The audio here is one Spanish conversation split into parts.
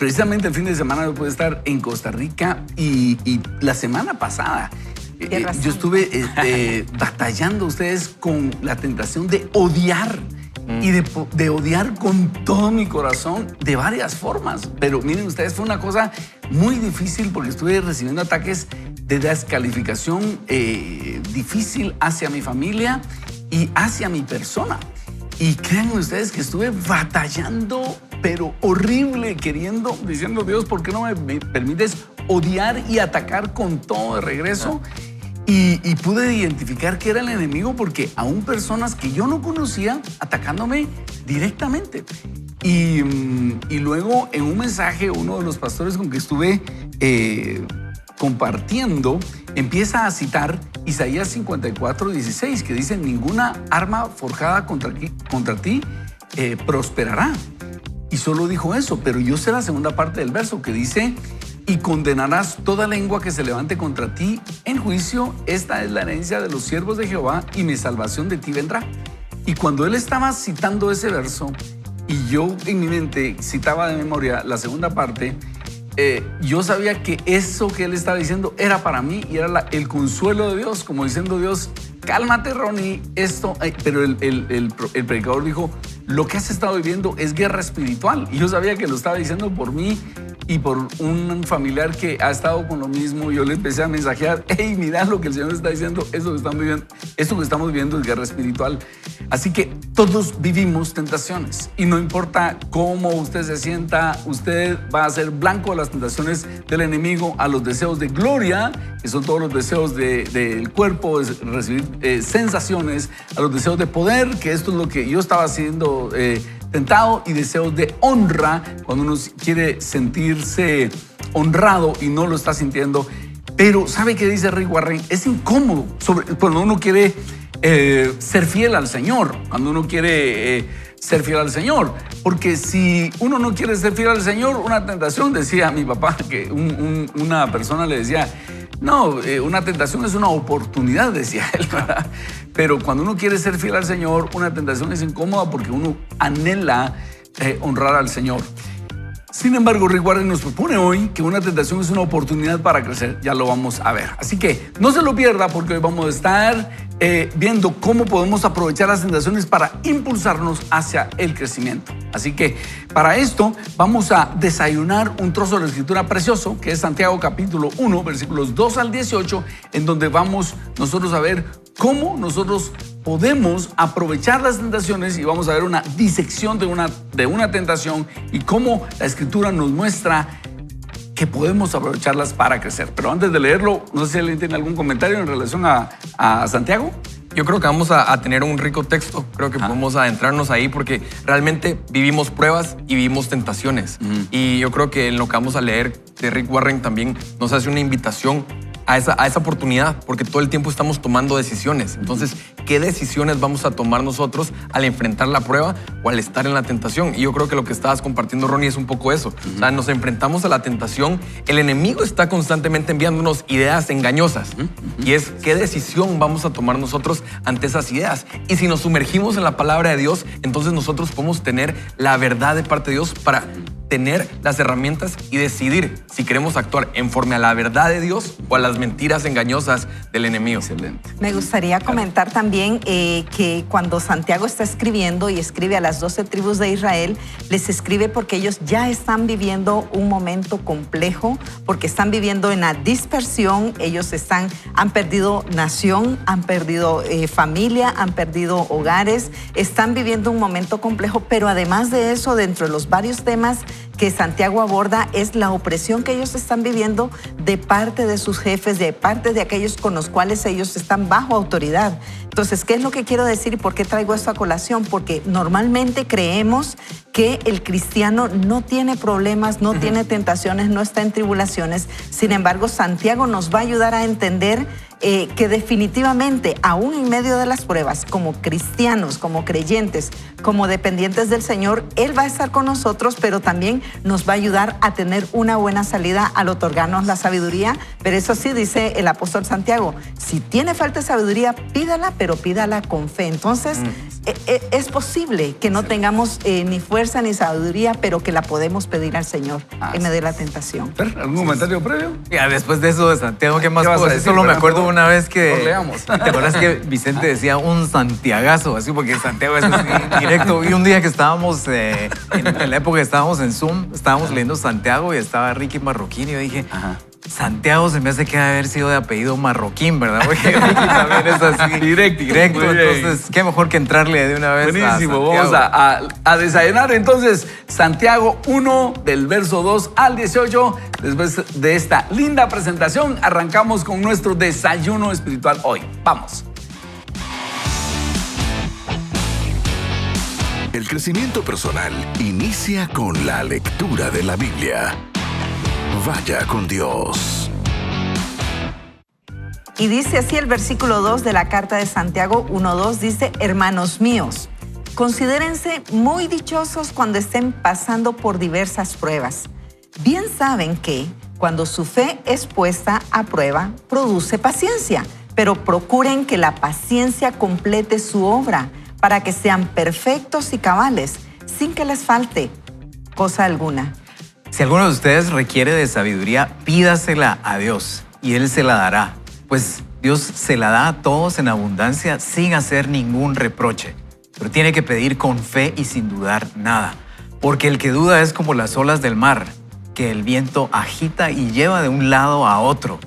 precisamente el fin de semana yo pude estar en Costa Rica y la semana pasada yo estuve batallando ustedes con la tentación de odiar y de odiar con todo mi corazón de varias formas. Pero miren ustedes, fue una cosa muy difícil porque estuve recibiendo ataques de descalificación difícil hacia mi familia y hacia mi persona. Y créanme ustedes que estuve batallando, pero horrible, diciendo, Dios, ¿por qué no me permites odiar y atacar con todo de regreso? Y pude identificar que era el enemigo porque aún personas que yo no conocía atacándome directamente. Y luego en un mensaje, uno de los pastores con que estuve compartiendo empieza a citar Isaías 54:16, que dice: ninguna arma forjada contra ti prosperará. Y solo dijo eso, pero yo sé la segunda parte del verso que dice: y condenarás toda lengua que se levante contra ti en juicio. Esta es la herencia de los siervos de Jehová y mi salvación de ti vendrá. Y cuando él estaba citando ese verso y yo en mi mente citaba de memoria la segunda parte, yo sabía que eso que él estaba diciendo era para mí y era el consuelo de Dios, como diciendo: Dios, cálmate, Ronnie, pero el predicador dijo: lo que has estado viviendo es guerra espiritual. Y yo sabía que lo estaba diciendo por mí y por un familiar que ha estado con lo mismo. Yo le empecé a mensajear: hey, mira lo que el Señor está diciendo, esto que estamos viviendo es guerra espiritual. Así que todos vivimos tentaciones y no importa cómo usted se sienta, usted va a ser blanco de las tentaciones del enemigo, a los deseos de gloria, que son todos los deseos del cuerpo, de recibir sensaciones, a los deseos de poder, que esto es lo que yo estaba haciendo tentado, y deseos de honra, cuando uno quiere sentirse honrado y no lo está sintiendo. Pero ¿sabe qué dice Rick Warren? Es incómodo cuando uno quiere ser fiel al Señor, cuando uno quiere ser fiel al Señor, porque si uno no quiere ser fiel al Señor, una tentación, decía mi papá, que una persona le decía: no, una tentación es una oportunidad, decía él, ¿verdad? Pero cuando uno quiere ser fiel al Señor, una tentación es incómoda porque uno anhela honrar al Señor. Sin embargo, Rick Warren nos propone hoy que una tentación es una oportunidad para crecer. Ya lo vamos a ver. Así que no se lo pierda, porque hoy vamos a estar viendo cómo podemos aprovechar las tentaciones para impulsarnos hacia el crecimiento. Así que para esto vamos a desayunar un trozo de la escritura precioso, que es Santiago capítulo 1, versículos 2 al 18, en donde vamos nosotros a ver cómo nosotros podemos aprovechar las tentaciones, y vamos a ver una disección de una tentación y cómo la escritura nos muestra que podemos aprovecharlas para crecer. Pero antes de leerlo, no sé si alguien tiene algún comentario en relación a Santiago. Yo creo que vamos a tener un rico texto. Creo que podemos adentrarnos ahí porque realmente vivimos pruebas y vivimos tentaciones. Y yo creo que en lo que vamos a leer de Rick Warren también nos hace una invitación a esa oportunidad, porque todo el tiempo estamos tomando decisiones. Entonces, ¿qué decisiones vamos a tomar nosotros al enfrentar la prueba o al estar en la tentación? Y yo creo que lo que estabas compartiendo, Ronnie, es un poco eso. O sea, nos enfrentamos a la tentación. El enemigo está constantemente enviándonos ideas engañosas. Y es qué decisión vamos a tomar nosotros ante esas ideas. Y si nos sumergimos en la palabra de Dios, entonces nosotros podemos tener la verdad de parte de Dios para tener las herramientas y decidir si queremos actuar en forma a la verdad de Dios o a las mentiras engañosas del enemigo. Excelente. Me gustaría comentar también que cuando Santiago está escribiendo y escribe a las 12 tribus de Israel, les escribe porque ellos ya están viviendo un momento complejo, porque están viviendo en la dispersión. Ellos han perdido nación, han perdido familia, han perdido hogares, están viviendo un momento complejo, pero además de eso, dentro de los varios temas que Santiago aborda, es la opresión que ellos están viviendo de parte de sus jefes, de parte de aquellos con los cuales ellos están bajo autoridad. Entonces, ¿qué es lo que quiero decir y por qué traigo esto a colación? Porque normalmente creemos que el cristiano no tiene problemas, no tiene tentaciones, no está en tribulaciones. Sin embargo, Santiago nos va a ayudar a entender que definitivamente, aún en medio de las pruebas, como cristianos, como creyentes, como dependientes del Señor, Él va a estar con nosotros, pero también nos va a ayudar a tener una buena salida al otorgarnos la sabiduría. Pero eso sí, dice el apóstol Santiago, si tiene falta de sabiduría, pídala, pero pídala con fe. Entonces, es posible que no tengamos ni fuerza ni sabiduría, pero que la podemos pedir al Señor en medio de la tentación. ¿Algún comentario previo? Ya, después de eso de Santiago, ¿qué más ¿Qué vas puedo a decir? decir, Solo me Fernando? acuerdo una vez que... Leamos. ¿Te acuerdas que Vicente decía un santiagazo? Así, porque Santiago es así, directo. Y un día que estábamos, en la época que estábamos en Zoom, estábamos leyendo Santiago y estaba Ricky Marroquín y yo dije... Ajá. Santiago se me hace que debe haber sido de apellido Marroquín, ¿verdad? Porque Ricky también es así. Directo. Muy bien. Entonces, qué mejor que entrarle de una vez Buenísimo, a vamos a desayunar entonces Santiago 1 del verso 2 al 18. Después de esta linda presentación, arrancamos con nuestro desayuno espiritual hoy. Vamos. El crecimiento personal inicia con la lectura de la Biblia. Vaya con Dios. Y dice así el versículo 2 de la carta de Santiago 1:2, dice, hermanos míos, considérense muy dichosos cuando estén pasando por diversas pruebas. Bien saben que cuando su fe es puesta a prueba, produce paciencia, pero procuren que la paciencia complete su obra para que sean perfectos y cabales, sin que les falte cosa alguna. Si alguno de ustedes requiere de sabiduría, pídasela a Dios y Él se la dará. Pues Dios se la da a todos en abundancia sin hacer ningún reproche. Pero tiene que pedir con fe y sin dudar nada. Porque el que duda es como las olas del mar, que el viento agita y lleva de un lado a otro.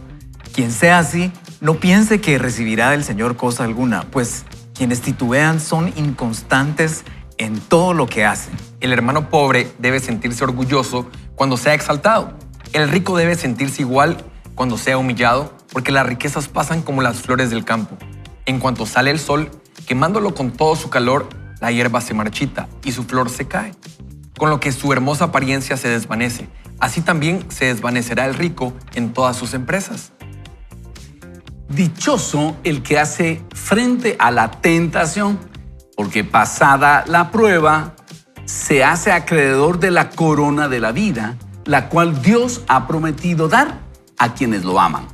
Quien sea así, no piense que recibirá del Señor cosa alguna, pues quienes titubean son inconstantes en todo lo que hacen. El hermano pobre debe sentirse orgulloso cuando sea exaltado. El rico debe sentirse igual cuando sea humillado, porque las riquezas pasan como las flores del campo. En cuanto sale el sol, quemándolo con todo su calor, la hierba se marchita y su flor se cae, con lo que su hermosa apariencia se desvanece. Así también se desvanecerá el rico en todas sus empresas. Dichoso el que hace frente a la tentación, porque pasada la prueba, se hace acreedor de la corona de la vida, la cual Dios ha prometido dar a quienes lo aman.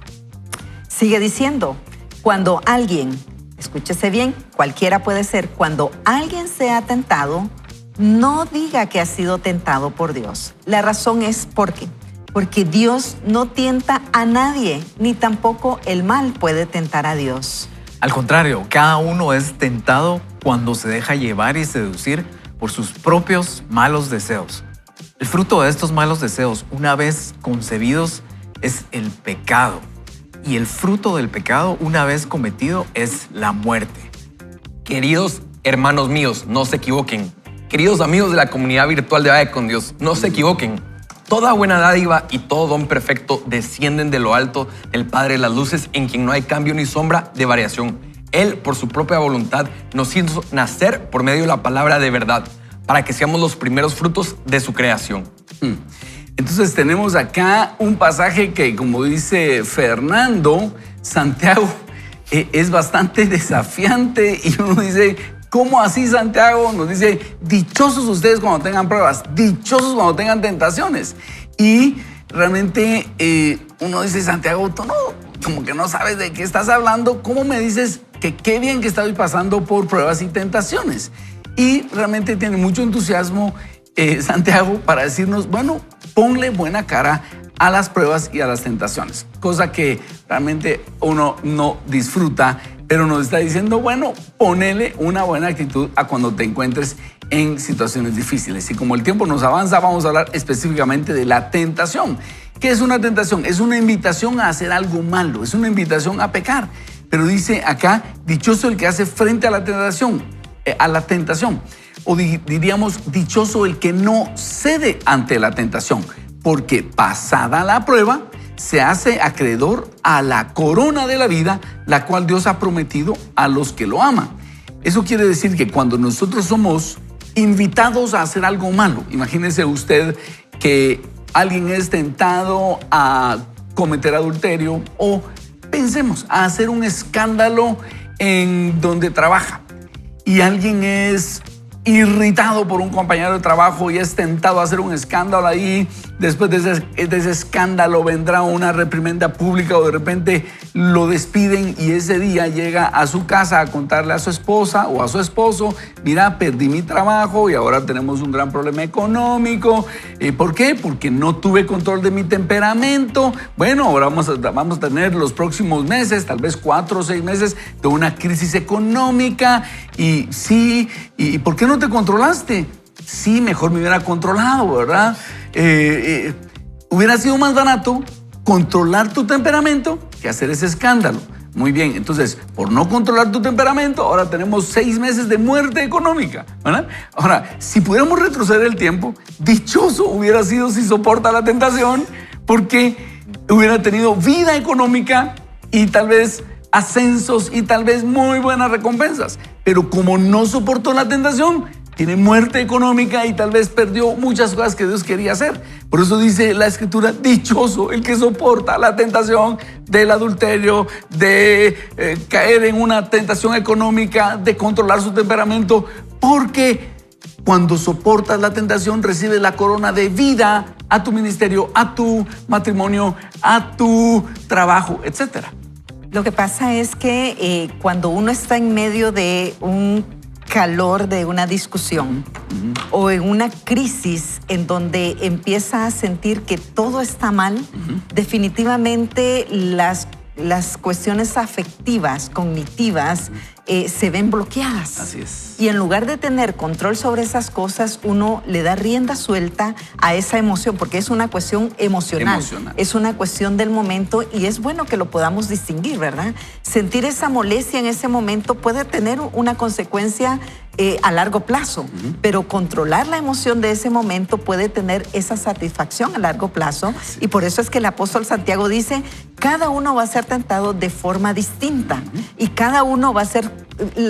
Sigue diciendo, cuando alguien, escúchese bien, cualquiera puede ser, cuando alguien sea tentado, no diga que ha sido tentado por Dios. La razón es porque Dios no tienta a nadie, ni tampoco el mal puede tentar a Dios. Al contrario, cada uno es tentado cuando se deja llevar y seducir por sus propios malos deseos. El fruto de estos malos deseos, una vez concebidos, es el pecado. Y el fruto del pecado, una vez cometido, es la muerte. Queridos hermanos míos, no se equivoquen. Queridos amigos de la comunidad virtual de Vaya con Dios, no se equivoquen. Toda buena dádiva y todo don perfecto descienden de lo alto del Padre de las luces, en quien no hay cambio ni sombra de variación. Él, por su propia voluntad, nos hizo nacer por medio de la palabra de verdad, para que seamos los primeros frutos de su creación. Entonces tenemos acá un pasaje que, como dice Fernando, Santiago es bastante desafiante y uno dice, ¿cómo así, Santiago? Nos dice, dichosos ustedes cuando tengan pruebas, dichosos cuando tengan tentaciones. Y realmente uno dice, Santiago, tú no, como que no sabes de qué estás hablando, ¿cómo me dices que qué bien que estoy pasando por pruebas y tentaciones? Y realmente tiene mucho entusiasmo Santiago para decirnos, bueno, ponle buena cara a las pruebas y a las tentaciones, cosa que realmente uno no disfruta, pero nos está diciendo, bueno, ponele una buena actitud a cuando te encuentres en situaciones difíciles. Y como el tiempo nos avanza, vamos a hablar específicamente de la tentación. ¿Qué es una tentación? Es una invitación a hacer algo malo, es una invitación a pecar. Pero dice acá, dichoso el que hace frente a la tentación, o diríamos, dichoso el que no cede ante la tentación, porque pasada la prueba, se hace acreedor a la corona de la vida, la cual Dios ha prometido a los que lo aman. Eso quiere decir que cuando nosotros somos invitados a hacer algo malo, imagínese usted que alguien es tentado a cometer adulterio o pensemos, a hacer un escándalo en donde trabaja y alguien es irritado por un compañero de trabajo y es tentado a hacer un escándalo ahí. Después de ese escándalo vendrá una reprimenda pública o de repente lo despiden y ese día llega a su casa a contarle a su esposa o a su esposo: mira, perdí mi trabajo y ahora tenemos un gran problema económico. ¿Por qué? Porque no tuve control de mi temperamento. Bueno, ahora vamos a tener los próximos meses, tal vez 4 o 6 meses de una crisis económica. Y sí, ¿y por qué no te controlaste? Sí, mejor me hubiera controlado, ¿verdad? Hubiera sido más barato controlar tu temperamento que hacer ese escándalo. Muy bien, entonces, por no controlar tu temperamento, ahora tenemos 6 meses de muerte económica, ¿verdad? Ahora, si pudiéramos retroceder el tiempo, dichoso hubiera sido si soporta la tentación, porque hubiera tenido vida económica y tal vez ascensos y tal vez muy buenas recompensas. Pero como no soportó la tentación, tiene muerte económica y tal vez perdió muchas cosas que Dios quería hacer. Por eso dice la Escritura: dichoso el que soporta la tentación del adulterio, de caer en una tentación económica, de controlar su temperamento, porque cuando soportas la tentación recibes la corona de vida a tu ministerio, a tu matrimonio, a tu trabajo, etc. Lo que pasa es que cuando uno está en medio de un calor de una discusión o en una crisis en donde empieza a sentir que todo está mal, definitivamente las cuestiones afectivas, cognitivas, se ven bloqueadas. Así es. Y en lugar de tener control sobre esas cosas, uno le da rienda suelta a esa emoción, porque es una cuestión emocional. Es una cuestión del momento y es bueno que lo podamos distinguir, ¿verdad? Sentir esa molestia en ese momento puede tener una consecuencia a largo plazo, pero controlar la emoción de ese momento puede tener esa satisfacción a largo plazo. Y por eso es que el apóstol Santiago dice: cada uno va a ser tentado de forma distinta y cada uno va a ser,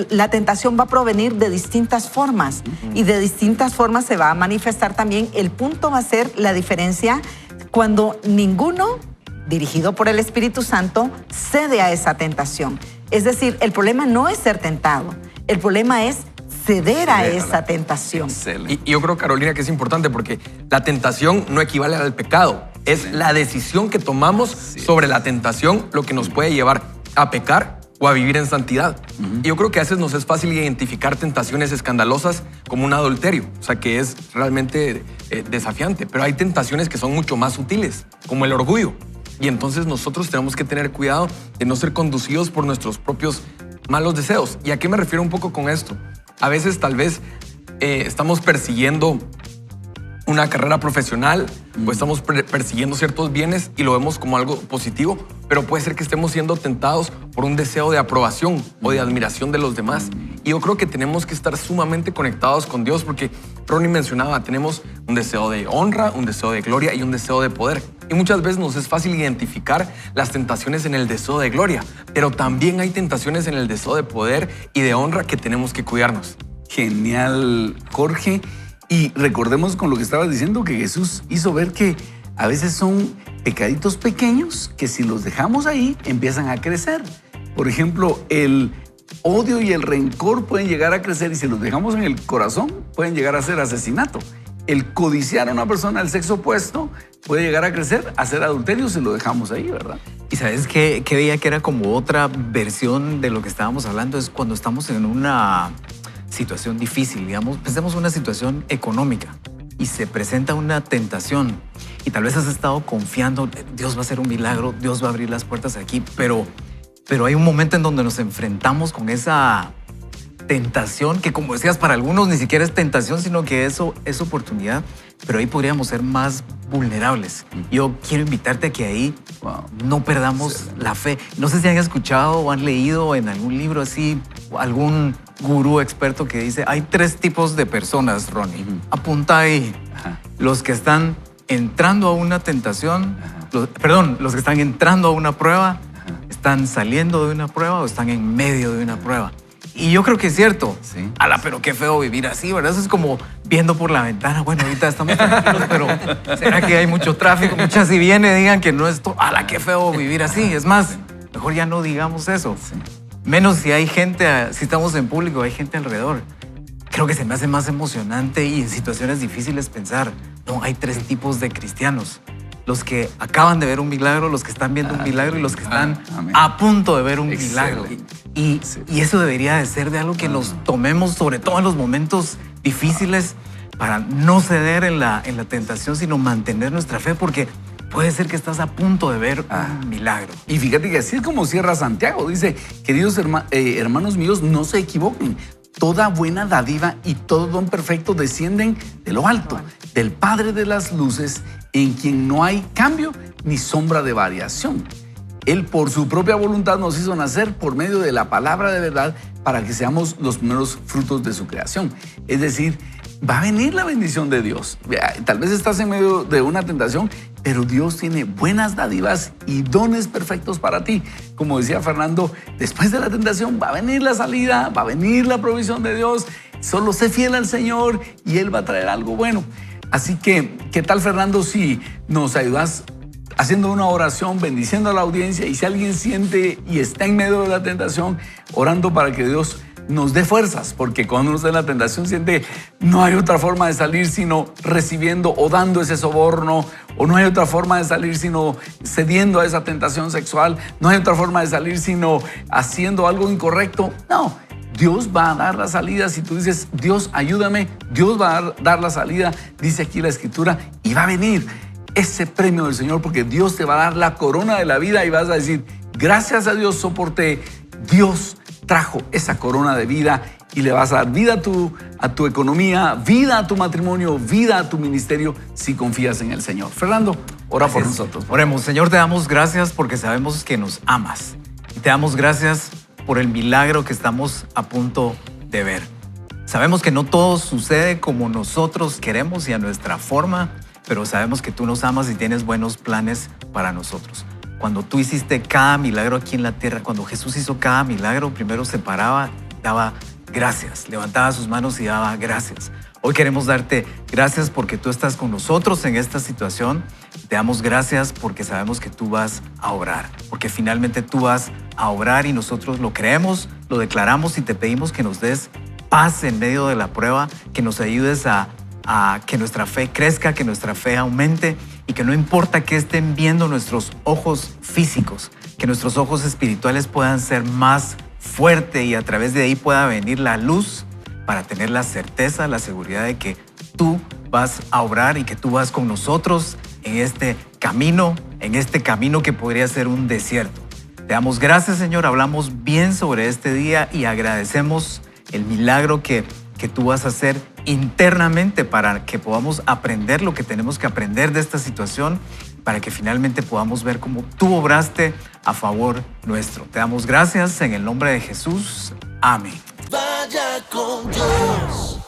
la tentación va a provenir de distintas formas y de distintas formas se va a manifestar también. El punto va a ser la diferencia cuando ninguno, dirigido por el Espíritu Santo, cede a esa tentación. Es decir, el problema no es ser tentado, el problema es ceder a esa tentación. Y yo creo, Carolina, que es importante porque la tentación no equivale al pecado. Es la decisión que tomamos sobre la tentación lo que nos puede llevar a pecar o a vivir en santidad. Y yo creo que a veces nos es fácil identificar tentaciones escandalosas como un adulterio, o sea, que es realmente desafiante. Pero hay tentaciones que son mucho más sutiles, como el orgullo. Y entonces nosotros tenemos que tener cuidado de no ser conducidos por nuestros propios malos deseos. ¿Y a qué me refiero un poco con esto? A veces tal vez estamos persiguiendo una carrera profesional o estamos persiguiendo ciertos bienes y lo vemos como algo positivo, pero puede ser que estemos siendo tentados por un deseo de aprobación o de admiración de los demás. Y yo creo que tenemos que estar sumamente conectados con Dios porque Ronnie mencionaba, tenemos un deseo de honra, un deseo de gloria y un deseo de poder. Y muchas veces nos es fácil identificar las tentaciones en el deseo de gloria, pero también hay tentaciones en el deseo de poder y de honra que tenemos que cuidarnos. Genial, Jorge. Y recordemos con lo que estabas diciendo que Jesús hizo ver que a veces son pecaditos pequeños que si los dejamos ahí empiezan a crecer. Por ejemplo, el odio y el rencor pueden llegar a crecer y si los dejamos en el corazón pueden llegar a ser asesinato. El codiciar a una persona del sexo opuesto puede llegar a crecer, a ser adulterio si lo dejamos ahí, ¿verdad? Y ¿sabes qué veía que era como otra versión de lo que estábamos hablando? Es cuando estamos en una situación difícil, digamos, pensemos una situación económica y se presenta una tentación y tal vez has estado confiando, Dios va a hacer un milagro, Dios va a abrir las puertas aquí, pero hay un momento en donde nos enfrentamos con esa tentación que, como decías, para algunos ni siquiera es tentación, sino que eso es oportunidad, pero ahí podríamos ser más vulnerables. Yo quiero invitarte a que ahí no perdamos la fe. No sé si han escuchado o han leído en algún libro así, algún gurú experto que dice, hay 3 tipos de personas, Ronnie. Apunta ahí. Los que están entrando a una tentación, los que están entrando a una prueba, están saliendo de una prueba o están en medio de una prueba. Y yo creo que es cierto. Sí. Ala, pero qué feo vivir así, ¿verdad? Eso es como viendo por la ventana. Bueno, ahorita estamos tranquilos, pero ¿será que hay mucho tráfico? Muchas si viene, digan que no es todo. Ala, qué feo vivir así. Es más, mejor ya no digamos eso. Menos si hay gente, si estamos en público, hay gente alrededor. Creo que se me hace más emocionante y en situaciones difíciles pensar, no, hay 3 tipos de cristianos. Los que acaban de ver un milagro, los que están viendo un milagro y los que están a punto de ver un milagro. Y eso debería de ser de algo que nos tomemos, sobre todo en los momentos difíciles, para no ceder en la tentación, sino mantener nuestra fe, porque puede ser que estás a punto de ver un milagro. Y fíjate que así es como cierra Santiago. Dice, queridos hermanos míos, no se equivoquen. Toda buena dádiva y todo don perfecto descienden de lo alto, del Padre de las luces, en quien no hay cambio ni sombra de variación. Él por su propia voluntad nos hizo nacer por medio de la palabra de verdad para que seamos los primeros frutos de su creación. Es decir, va a venir la bendición de Dios. Tal vez estás en medio de una tentación, pero Dios tiene buenas dádivas y dones perfectos para ti. Como decía Fernando, después de la tentación va a venir la salida, va a venir la provisión de Dios. Solo sé fiel al Señor y Él va a traer algo bueno. Así que, ¿qué tal, Fernando, si nos ayudas haciendo una oración, bendiciendo a la audiencia, y si alguien siente y está en medio de la tentación, orando para que Dios nos dé fuerzas, porque cuando uno está en la tentación siente no hay otra forma de salir sino recibiendo o dando ese soborno, o no hay otra forma de salir sino cediendo a esa tentación sexual, no hay otra forma de salir sino haciendo algo incorrecto. No, Dios va a dar la salida. Si tú dices, Dios ayúdame, Dios va a dar la salida, dice aquí la Escritura, y va a venir ese premio del Señor, porque Dios te va a dar la corona de la vida y vas a decir, gracias a Dios soporté, Dios trajo esa corona de vida, y le vas a dar vida a tu economía, vida a tu matrimonio, vida a tu ministerio, si confías en el Señor. Fernando, ora por nosotros. Oremos. Señor, te damos gracias porque sabemos que nos amas. Y te damos gracias por el milagro que estamos a punto de ver. Sabemos que no todo sucede como nosotros queremos y a nuestra forma, pero sabemos que tú nos amas y tienes buenos planes para nosotros. Cuando tú hiciste cada milagro aquí en la tierra, cuando Jesús hizo cada milagro, primero se paraba, daba gracias, levantaba sus manos y daba gracias. Hoy queremos darte gracias porque tú estás con nosotros en esta situación. Te damos gracias porque sabemos que tú vas a obrar, porque finalmente tú vas a obrar y nosotros lo creemos, lo declaramos y te pedimos que nos des paz en medio de la prueba, que nos ayudes a que nuestra fe crezca, que nuestra fe aumente, y que no importa qué estén viendo nuestros ojos físicos, que nuestros ojos espirituales puedan ser más fuertes y a través de ahí pueda venir la luz para tener la certeza, la seguridad de que tú vas a obrar y que tú vas con nosotros en este camino que podría ser un desierto. Te damos gracias, Señor, hablamos bien sobre este día y agradecemos el milagro que tú vas a hacer internamente para que podamos aprender lo que tenemos que aprender de esta situación, para que finalmente podamos ver cómo tú obraste a favor nuestro. Te damos gracias en el nombre de Jesús. Amén. Vaya con Dios.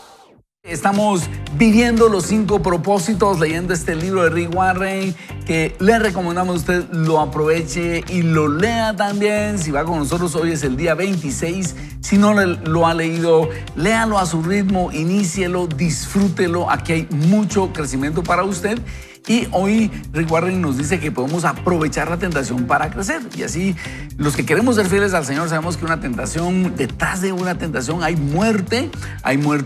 Estamos viviendo los 5 propósitos, leyendo este libro de Rick Warren, que le recomendamos a usted lo aproveche y lo lea también. Si va con nosotros, hoy es el día 26. Si no lo ha leído, léalo a su ritmo, inícielo, disfrútelo. Aquí hay mucho crecimiento para usted. Y hoy Rick Warren nos dice que podemos aprovechar la tentación para crecer. Y así, los que queremos ser fieles al Señor, sabemos que una tentación, detrás de una tentación hay muerte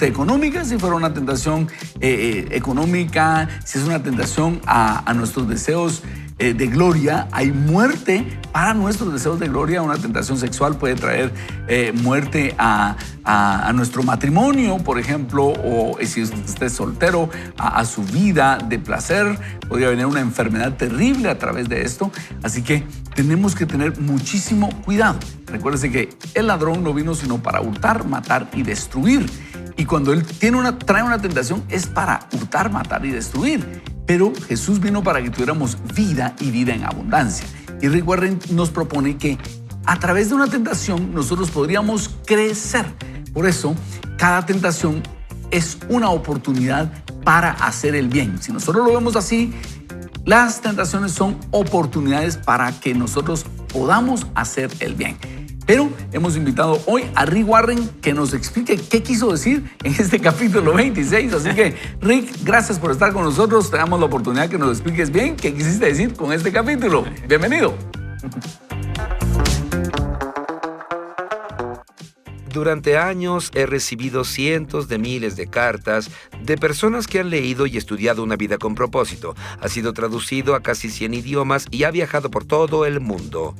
económica. Si fuera una tentación económica, si es una tentación a nuestros deseos de gloria, hay muerte para nuestros deseos de gloria. Una tentación sexual puede traer muerte a nuestro matrimonio, por ejemplo, o si usted es soltero, a su vida de placer. Podría venir una enfermedad terrible a través de esto. Así que tenemos que tener muchísimo cuidado. Recuérdese que el ladrón no vino sino para hurtar, matar y destruir. Y cuando él trae una tentación es para hurtar, matar y destruir. Pero Jesús vino para que tuviéramos vida y vida en abundancia. Y Rick Warren nos propone que a través de una tentación nosotros podríamos crecer. Por eso, cada tentación es una oportunidad para hacer el bien. Si nosotros lo vemos así, las tentaciones son oportunidades para que nosotros podamos hacer el bien. Pero hemos invitado hoy a Rick Warren que nos explique qué quiso decir en este capítulo 26. Así que, Rick, gracias por estar con nosotros. Te damos la oportunidad que nos expliques bien qué quisiste decir con este capítulo. Bienvenido. Durante años he recibido cientos de miles de cartas de personas que han leído y estudiado Una vida con propósito. Ha sido traducido a casi 100 idiomas y ha viajado por todo el mundo.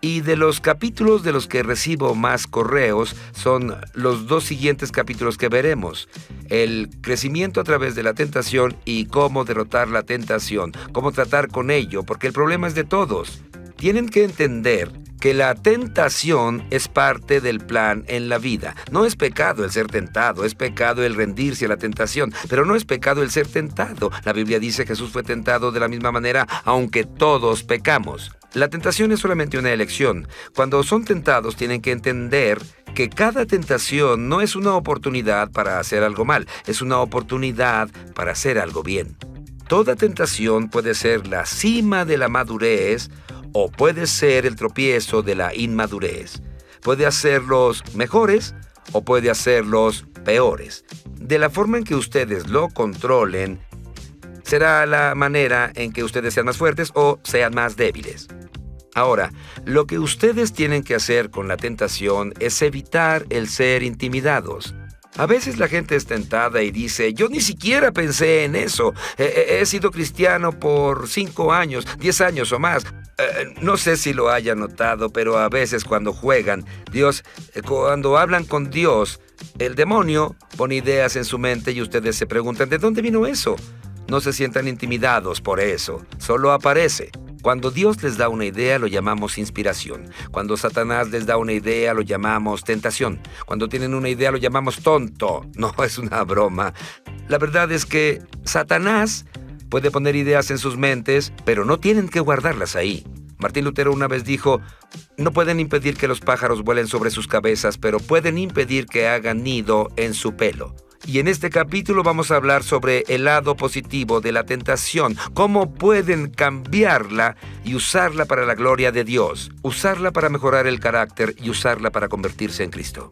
Y de los capítulos de los que recibo más correos son los 2 siguientes capítulos que veremos. El crecimiento a través de la tentación y cómo derrotar la tentación, cómo tratar con ello, porque el problema es de todos. Tienen que entender que la tentación es parte del plan en la vida. No es pecado el ser tentado, es pecado el rendirse a la tentación, pero no es pecado el ser tentado. La Biblia dice que Jesús fue tentado de la misma manera, aunque todos pecamos. La tentación es solamente una elección. Cuando son tentados tienen que entender que cada tentación no es una oportunidad para hacer algo mal, es una oportunidad para hacer algo bien. Toda tentación puede ser la cima de la madurez o puede ser el tropiezo de la inmadurez. Puede hacerlos mejores o puede hacerlos peores. De la forma en que ustedes lo controlen, será la manera en que ustedes sean más fuertes o sean más débiles. Ahora, lo que ustedes tienen que hacer con la tentación es evitar el ser intimidados. A veces la gente es tentada y dice, yo ni siquiera pensé en eso. He sido cristiano por 5 años, 10 años o más. No sé si lo haya notado, pero a veces cuando juegan, cuando hablan con Dios, el demonio pone ideas en su mente y ustedes se preguntan, ¿de dónde vino eso? No se sientan intimidados por eso, solo aparece. Cuando Dios les da una idea, lo llamamos inspiración. Cuando Satanás les da una idea, lo llamamos tentación. Cuando tienen una idea, lo llamamos tonto. No, es una broma. La verdad es que Satanás puede poner ideas en sus mentes, pero no tienen que guardarlas ahí. Martín Lutero una vez dijo, no pueden impedir que los pájaros vuelen sobre sus cabezas, pero pueden impedir que hagan nido en su pelo. Y en este capítulo vamos a hablar sobre el lado positivo de la tentación, cómo pueden cambiarla y usarla para la gloria de Dios, usarla para mejorar el carácter y usarla para convertirse en Cristo.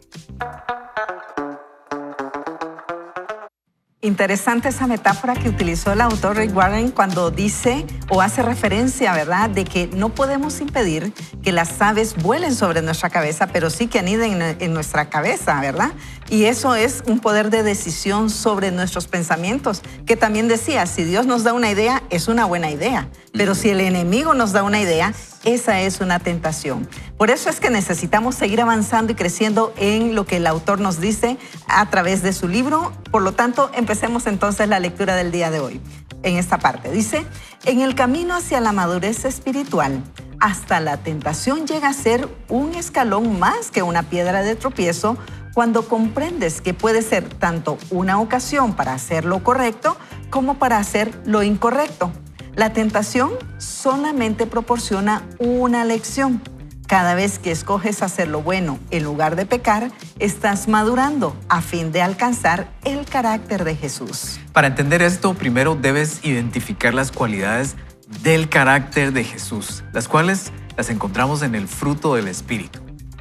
Interesante esa metáfora que utilizó el autor Rick Warren cuando dice o hace referencia, ¿verdad?, de que no podemos impedir que las aves vuelen sobre nuestra cabeza, pero sí que aniden en nuestra cabeza, ¿verdad? Y eso es un poder de decisión sobre nuestros pensamientos, que también decía, si Dios nos da una idea, es una buena idea, pero si el enemigo nos da una idea, esa es una tentación. Por eso es que necesitamos seguir avanzando y creciendo en lo que el autor nos dice a través de su libro. Por lo tanto, empecemos entonces la lectura del día de hoy. En esta parte dice, en el camino hacia la madurez espiritual, hasta la tentación llega a ser un escalón más que una piedra de tropiezo cuando comprendes que puede ser tanto una ocasión para hacer lo correcto como para hacer lo incorrecto. La tentación solamente proporciona una lección. Cada vez que escoges hacer lo bueno en lugar de pecar, estás madurando a fin de alcanzar el carácter de Jesús. Para entender esto, primero debes identificar las cualidades del carácter de Jesús, las cuales las encontramos en el fruto del Espíritu.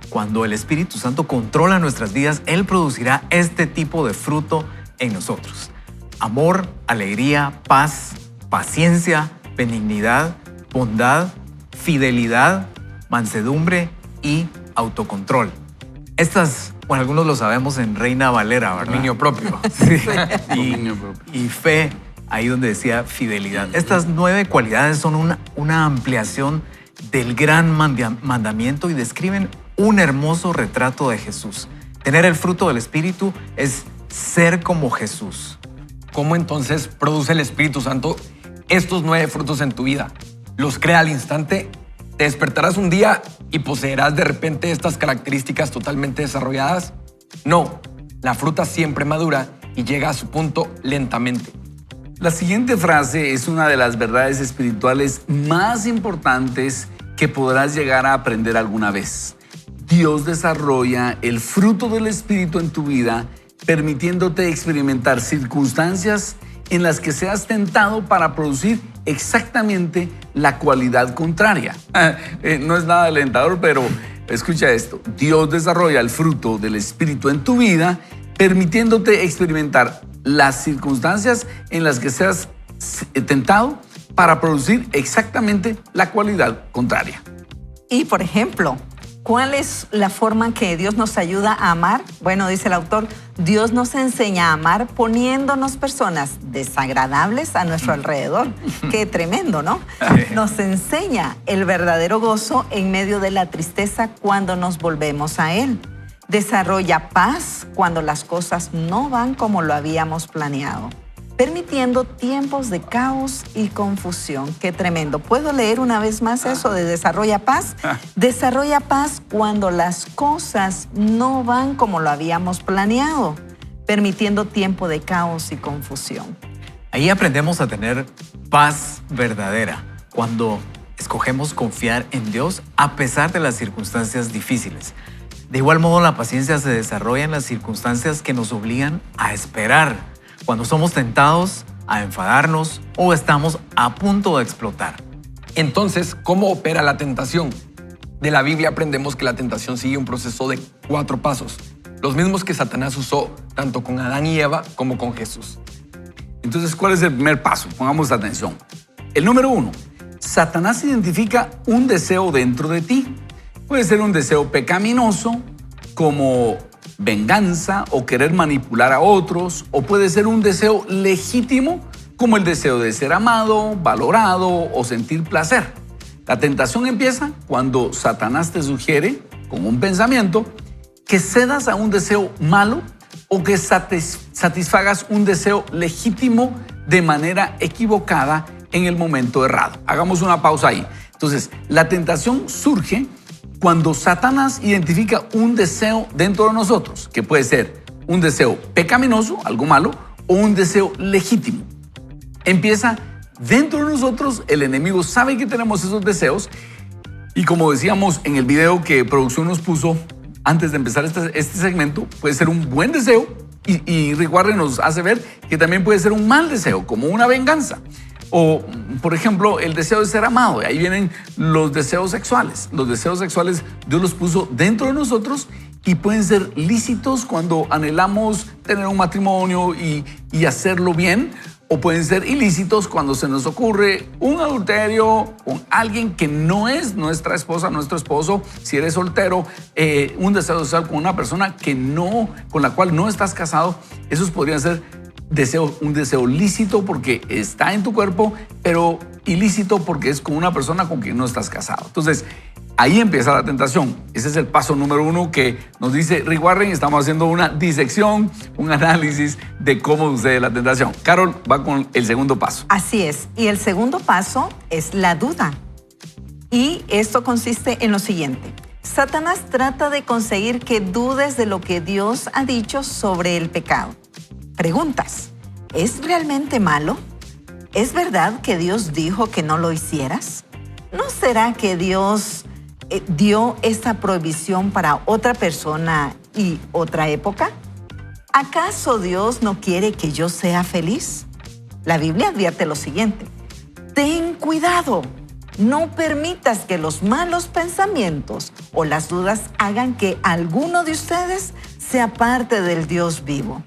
Cuando el Espíritu Santo controla nuestras vidas, Él producirá este tipo de fruto en nosotros. Amor, alegría, paz, paciencia, benignidad, bondad, fidelidad, mansedumbre y autocontrol. Estas, bueno, algunos lo sabemos en Reina Valera, ¿verdad? Dominio propio. Sí. Y fe, ahí donde decía fidelidad. Estas 9 cualidades son una ampliación del gran mandamiento y describen un hermoso retrato de Jesús. Tener el fruto del Espíritu es ser como Jesús. ¿Cómo entonces produce el Espíritu Santo estos 9 frutos en tu vida? Los crea al instante. ¿Te despertarás un día y poseerás de repente estas características totalmente desarrolladas? No, la fruta siempre madura y llega a su punto lentamente. La siguiente frase es una de las verdades espirituales más importantes que podrás llegar a aprender alguna vez. Dios desarrolla el fruto del Espíritu en tu vida, permitiéndote experimentar circunstancias en las que seas tentado para producir exactamente la cualidad contraria. No es nada alentador, pero escucha esto. Dios desarrolla el fruto del Espíritu en tu vida, permitiéndote experimentar las circunstancias en las que seas tentado para producir exactamente la cualidad contraria. Y, por ejemplo, ¿Cuál es la forma que Dios nos ayuda a amar? Bueno, dice el autor, Dios nos enseña a amar poniéndonos personas desagradables a nuestro alrededor. Qué tremendo, ¿no? Nos enseña el verdadero gozo en medio de la tristeza cuando nos volvemos a Él. Desarrolla paz cuando las cosas no van como lo habíamos planeado, permitiendo tiempos de caos y confusión. Qué tremendo. ¿Puedo leer una vez más eso de desarrolla paz? Desarrolla paz cuando las cosas no van como lo habíamos planeado, permitiendo tiempo de caos y confusión. Ahí aprendemos a tener paz verdadera cuando escogemos confiar en Dios a pesar de las circunstancias difíciles. De igual modo, la paciencia se desarrolla en las circunstancias que nos obligan a esperar, cuando somos tentados a enfadarnos o estamos a punto de explotar. Entonces, ¿cómo opera la tentación? De la Biblia aprendemos que la tentación sigue un proceso de 4 pasos, los mismos que Satanás usó tanto con Adán y Eva como con Jesús. Entonces, ¿cuál es el primer paso? Pongamos atención. El número 1, Satanás identifica un deseo dentro de ti. Puede ser un deseo pecaminoso, como venganza o querer manipular a otros, o puede ser un deseo legítimo, como el deseo de ser amado, valorado o sentir placer. La tentación empieza cuando Satanás te sugiere, con un pensamiento, que cedas a un deseo malo o que satisfagas un deseo legítimo de manera equivocada en el momento errado. Hagamos una pausa ahí. Entonces, la tentación surge cuando Satanás identifica un deseo dentro de nosotros, que puede ser un deseo pecaminoso, algo malo, o un deseo legítimo. Empieza dentro de nosotros, el enemigo sabe que tenemos esos deseos y como decíamos en el video que producción nos puso antes de empezar este segmento, puede ser un buen deseo y Rick Warren nos hace ver que también puede ser un mal deseo, como una venganza. O, por ejemplo, el deseo de ser amado. Ahí vienen los deseos sexuales. Los deseos sexuales Dios los puso dentro de nosotros y pueden ser lícitos cuando anhelamos tener un matrimonio y hacerlo bien. O pueden ser ilícitos cuando se nos ocurre un adulterio con alguien que no es nuestra esposa, nuestro esposo. Si eres soltero, un deseo sexual con una persona con la cual no estás casado. Esos podrían ser un deseo lícito porque está en tu cuerpo, pero ilícito porque es con una persona con quien no estás casado. Entonces, ahí empieza la tentación. Ese es el paso número 1 que nos dice Rick Warren. Estamos haciendo una disección, un análisis de cómo sucede la tentación. Carol va con el segundo paso. Así es. Y el segundo paso es la duda. Y esto consiste en lo siguiente. Satanás trata de conseguir que dudes de lo que Dios ha dicho sobre el pecado. Preguntas, ¿es realmente malo? ¿Es verdad que Dios dijo que no lo hicieras? ¿No será que Dios dio esta prohibición para otra persona y otra época? ¿Acaso Dios no quiere que yo sea feliz? La Biblia advierte lo siguiente: ten cuidado, no permitas que los malos pensamientos o las dudas hagan que alguno de ustedes se aparte del Dios vivo.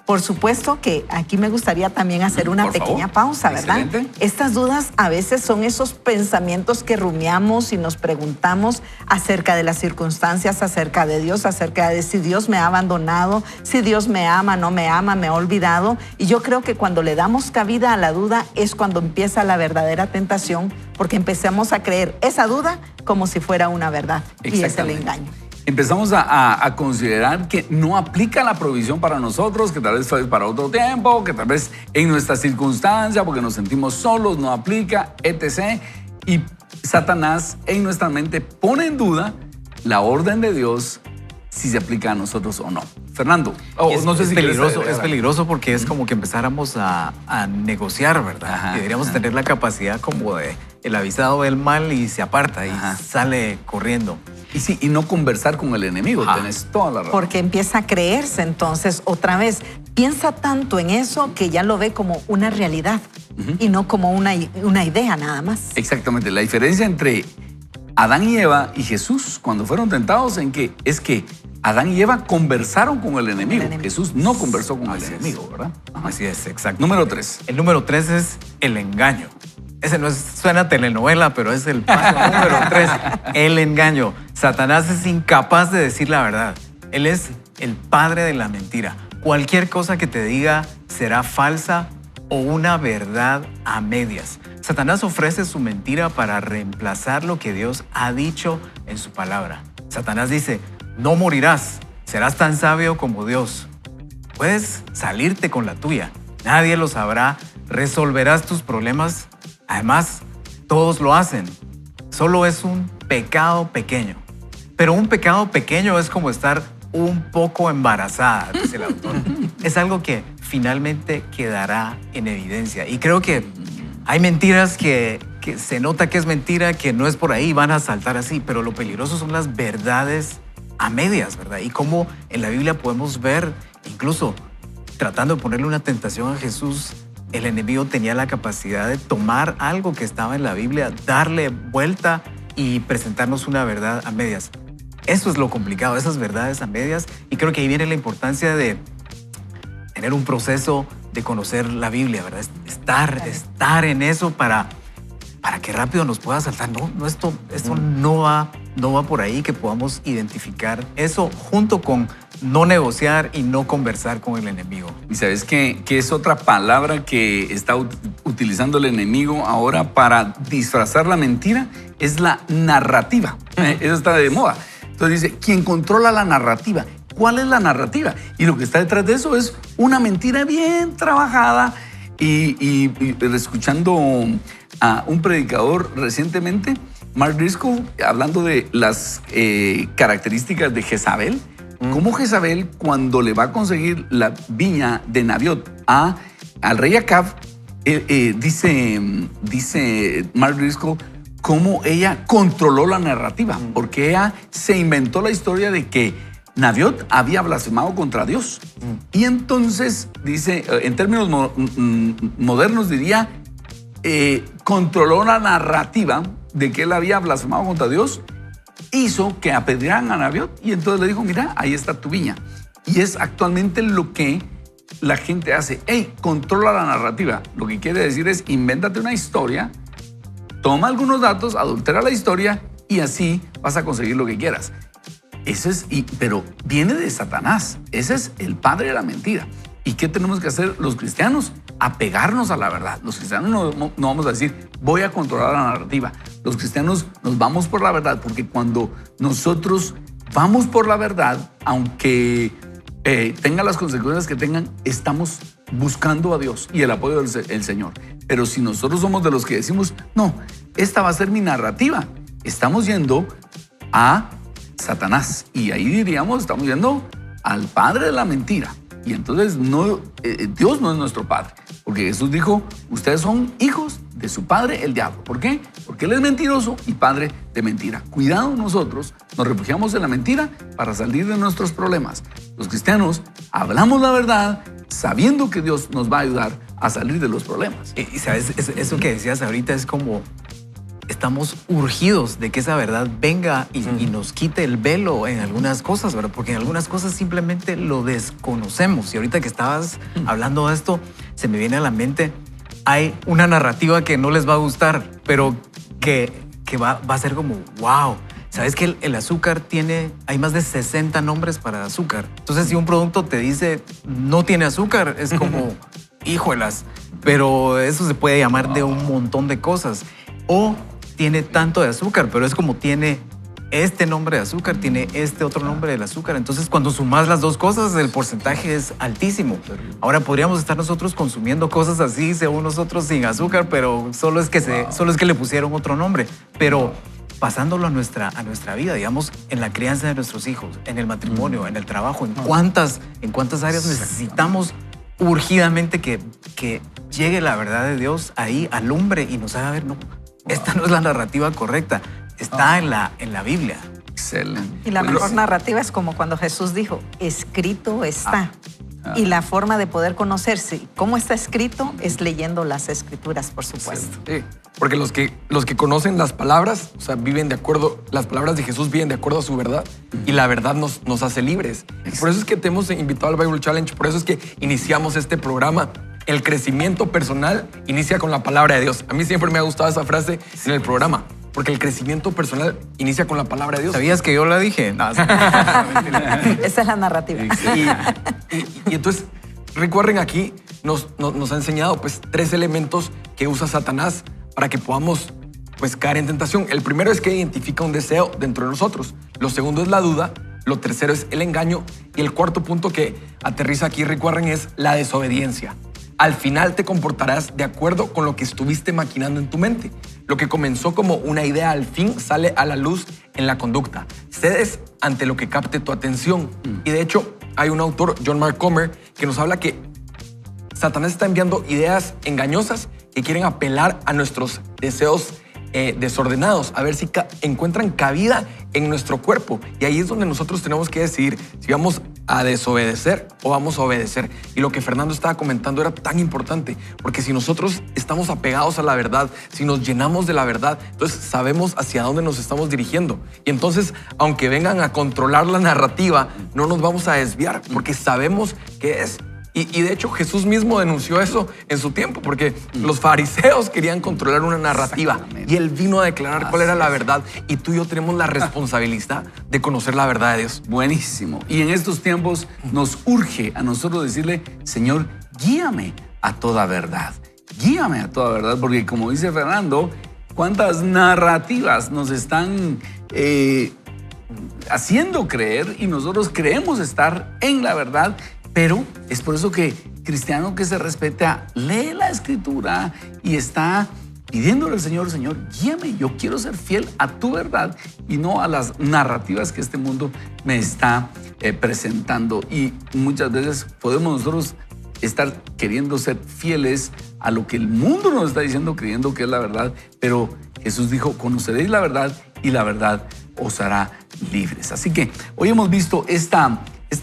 Por supuesto que aquí me gustaría también hacer una pequeña pausa, ¿verdad? Excelente. Estas dudas a veces son esos pensamientos que rumiamos y nos preguntamos acerca de las circunstancias, acerca de Dios, acerca de si Dios me ha abandonado, si Dios me ama, no me ama, me ha olvidado. Y yo creo que cuando le damos cabida a la duda es cuando empieza la verdadera tentación, porque empezamos a creer esa duda como si fuera una verdad. Y es el engaño. Empezamos a considerar que no aplica la provisión para nosotros, que tal vez fue para otro tiempo, que tal vez en nuestra circunstancia, porque nos sentimos solos, no aplica, etc. Y Satanás en nuestra mente pone en duda la orden de Dios, si se aplica a nosotros o no. Fernando, no sé si es peligroso porque es como que empezáramos a negociar, ¿verdad? Y deberíamos tener la capacidad como de el avisado del mal y se aparta y sale corriendo. Y sí, y no conversar con el enemigo, tenés toda la razón. Porque empieza a creerse, entonces, otra vez, piensa tanto en eso que ya lo ve como una realidad y no como una idea nada más. Exactamente, la diferencia entre Adán y Eva y Jesús cuando fueron tentados es que Adán y Eva conversaron con el enemigo. Jesús no conversó con el enemigo, ¿verdad? Así es, exacto. Número 3. El número 3 es el engaño. Ese no suena a telenovela, pero es el paso número 3, el engaño. Satanás es incapaz de decir la verdad. Él es el padre de la mentira. Cualquier cosa que te diga será falsa o una verdad a medias. Satanás ofrece su mentira para reemplazar lo que Dios ha dicho en su palabra. Satanás dice, no morirás, serás tan sabio como Dios. Puedes salirte con la tuya, nadie lo sabrá, resolverás tus problemas. Además, todos lo hacen. Solo es un pecado pequeño. Pero un pecado pequeño es como estar un poco embarazada, dice el autor. Es algo que finalmente quedará en evidencia. Y creo que hay mentiras que se nota que es mentira, que no es por ahí, van a saltar así, pero lo peligroso son las verdades a medias, ¿verdad? Y cómo en la Biblia podemos ver, incluso tratando de ponerle una tentación a Jesús, el enemigo tenía la capacidad de tomar algo que estaba en la Biblia, darle vuelta y presentarnos una verdad a medias. Eso es lo complicado, esas verdades a medias. Y creo que ahí viene la importancia de tener un proceso de conocer la Biblia, ¿verdad? Estar en eso para que rápido nos pueda saltar. No, esto no va por ahí, que podamos identificar eso junto con no negociar y no conversar con el enemigo. Y sabes que es otra palabra que está utilizando el enemigo ahora para disfrazar la mentira, es la narrativa. Eso está de moda. Entonces dice, ¿quién controla la narrativa? ¿Cuál es la narrativa? Y lo que está detrás de eso es una mentira bien trabajada. Y escuchando a un predicador recientemente, Mark Driscoll, hablando de las características de Jezabel, cómo Jezabel, cuando le va a conseguir la viña de Nabiot al rey Acab, dice Mark Driscoll, cómo ella controló la narrativa, porque ella se inventó la historia de que Nabiot había blasfemado contra Dios. Y entonces, dice, en términos modernos diría, controló la narrativa de que él había blasfemado contra Dios, hizo que apedrearan a Nabiot y entonces le dijo, mira, ahí está tu viña. Y es actualmente lo que la gente hace. Hey, controla la narrativa. Lo que quiere decir es, invéntate una historia, toma algunos datos, adultera la historia y así vas a conseguir lo que quieras. Pero viene de Satanás. Ese es el padre de la mentira. ¿Y qué tenemos que hacer los cristianos? Apegarnos a la verdad. Los cristianos no vamos a decir, voy a controlar la narrativa. Los cristianos nos vamos por la verdad, porque cuando nosotros vamos por la verdad, aunque tenga las consecuencias que tengan, estamos buscando a Dios y el apoyo del Señor. Pero si nosotros somos de los que decimos, no, esta va a ser mi narrativa, estamos yendo a Satanás. Y ahí diríamos, estamos yendo al padre de la mentira. Y entonces Dios no es nuestro padre. Porque Jesús dijo, ustedes son hijos de su padre, el diablo. ¿Por qué? Porque él es mentiroso y padre de mentira. Cuidado, nosotros nos refugiamos en la mentira para salir de nuestros problemas. Los cristianos hablamos la verdad sabiendo que Dios nos va a ayudar a salir de los problemas. Y sabes, eso que decías ahorita es como estamos urgidos de que esa verdad venga y nos quite el velo en algunas cosas, ¿verdad? Porque en algunas cosas simplemente lo desconocemos. Y ahorita que estabas hablando de esto, se me viene a la mente, hay una narrativa que no les va a gustar, pero que va a ser como, wow. ¿Sabes que el azúcar hay más de 60 nombres para azúcar? Entonces, si un producto te dice no tiene azúcar, es como, híjolas, pero eso se puede llamar de un montón de cosas. O tiene tanto de azúcar, pero es como tiene este nombre de azúcar, tiene este otro nombre del azúcar. Entonces, cuando sumas las dos cosas, el porcentaje es altísimo. Ahora podríamos estar nosotros consumiendo cosas así, según nosotros, sin azúcar, pero solo es que le pusieron otro nombre. Pero pasándolo a nuestra vida, digamos, en la crianza de nuestros hijos, en el matrimonio, en el trabajo, en cuántas áreas necesitamos urgidamente que llegue la verdad de Dios ahí, alumbre y nos haga ver, no, esta no es la narrativa correcta, está en la Biblia. Excelente. Y la mejor narrativa es como cuando Jesús dijo, escrito está. Y la forma de poder conocerse cómo está escrito es leyendo las escrituras, por supuesto. Sí, porque los que conocen las palabras, o sea, viven de acuerdo, las palabras de Jesús viven de acuerdo a su verdad y la verdad nos hace libres. Por eso es que te hemos invitado al Bible Challenge, por eso es que iniciamos este programa. El crecimiento personal inicia con la palabra de Dios. A mí siempre me ha gustado esa frase en el programa. porque el crecimiento personal inicia con la palabra de Dios. ¿Sabías que yo la dije? No, Esa es la narrativa. Y entonces, Rick Warren aquí nos ha enseñado pues 3 elementos que usa Satanás para que podamos pues caer en tentación. El primero es que identifica un deseo dentro de nosotros. Lo segundo es la duda. Lo tercero es el engaño. Y el cuarto punto que aterriza aquí Rick Warren es la desobediencia. Al final te comportarás de acuerdo con lo que estuviste maquinando en tu mente. Lo que comenzó como una idea al fin sale a la luz en la conducta. Cedes ante lo que capte tu atención. Y de hecho, hay un autor, John Mark Comer, que nos habla que Satanás está enviando ideas engañosas que quieren apelar a nuestros deseos desordenados, a ver si encuentran cabida en nuestro cuerpo. Y ahí es donde nosotros tenemos que decidir si vamos a desobedecer o vamos a obedecer. Y lo que Fernando estaba comentando era tan importante, porque si nosotros estamos apegados a la verdad, si nos llenamos de la verdad, entonces sabemos hacia dónde nos estamos dirigiendo. Y entonces, aunque vengan a controlar la narrativa, no nos vamos a desviar, porque sabemos qué es. Y de hecho Jesús mismo denunció eso en su tiempo, porque los fariseos querían controlar una narrativa y Él vino a declarar cuál era la verdad, y tú y yo tenemos la responsabilidad de conocer la verdad de Dios. Buenísimo. Y en estos tiempos nos urge a nosotros decirle, Señor, guíame a toda verdad. Guíame a toda verdad, porque como dice Fernando, cuántas narrativas nos están haciendo creer y nosotros creemos estar en la verdad. Pero es por eso que cristiano que se respeta lee la Escritura y está pidiéndole al Señor, Señor, guíame, yo quiero ser fiel a tu verdad y no a las narrativas que este mundo me está presentando. Y muchas veces podemos nosotros estar queriendo ser fieles a lo que el mundo nos está diciendo, creyendo que es la verdad, pero Jesús dijo, conoceréis la verdad y la verdad os hará libres. Así que hoy hemos visto esta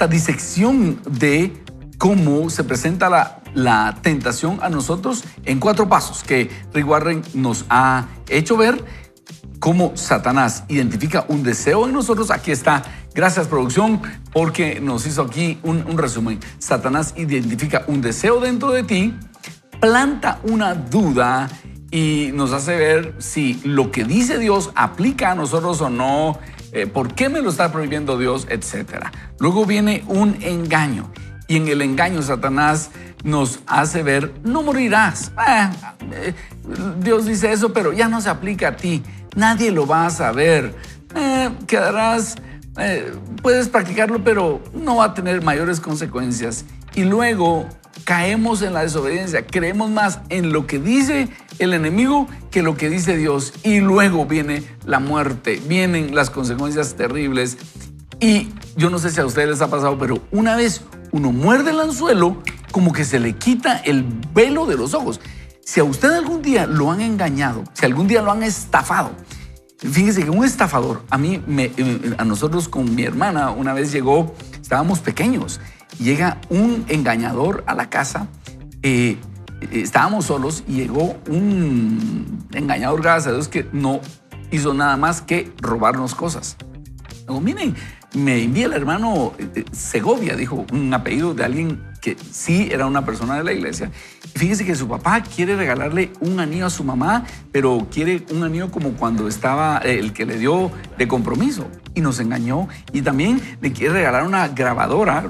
disección de cómo se presenta la tentación a nosotros en 4 pasos que Rick Warren nos ha hecho ver. Cómo Satanás identifica un deseo en nosotros. Aquí está, gracias producción, porque nos hizo aquí un resumen. Satanás identifica un deseo dentro de ti, planta una duda y nos hace ver si lo que dice Dios aplica a nosotros o no. ¿Por qué me lo está prohibiendo Dios? Etcétera. Luego viene un engaño. Y en el engaño Satanás nos hace ver, no morirás. Dios dice eso, pero ya no se aplica a ti. Nadie lo va a saber. Quedarás, puedes practicarlo, pero no va a tener mayores consecuencias. Y luego caemos en la desobediencia. Creemos más en lo que dice el enemigo que lo que dice Dios. Y luego viene la muerte, vienen las consecuencias terribles. Y yo no sé si a ustedes les ha pasado, pero una vez uno muerde el anzuelo, como que se le quita el velo de los ojos. Si a usted algún día lo han engañado, si algún día lo han estafado, fíjese que un estafador, a nosotros con mi hermana, una vez llegó, estábamos pequeños, llega un engañador a la casa, estábamos solos y llegó un engañador, gracias a Dios, que no hizo nada más que robarnos cosas. Digo, miren, me envía el hermano Segovia, dijo un apellido de alguien que sí era una persona de la iglesia. Y fíjese que su papá quiere regalarle un anillo a su mamá, pero quiere un anillo como cuando estaba el que le dio de compromiso. Y nos engañó. Y también le quiere regalar una grabadora,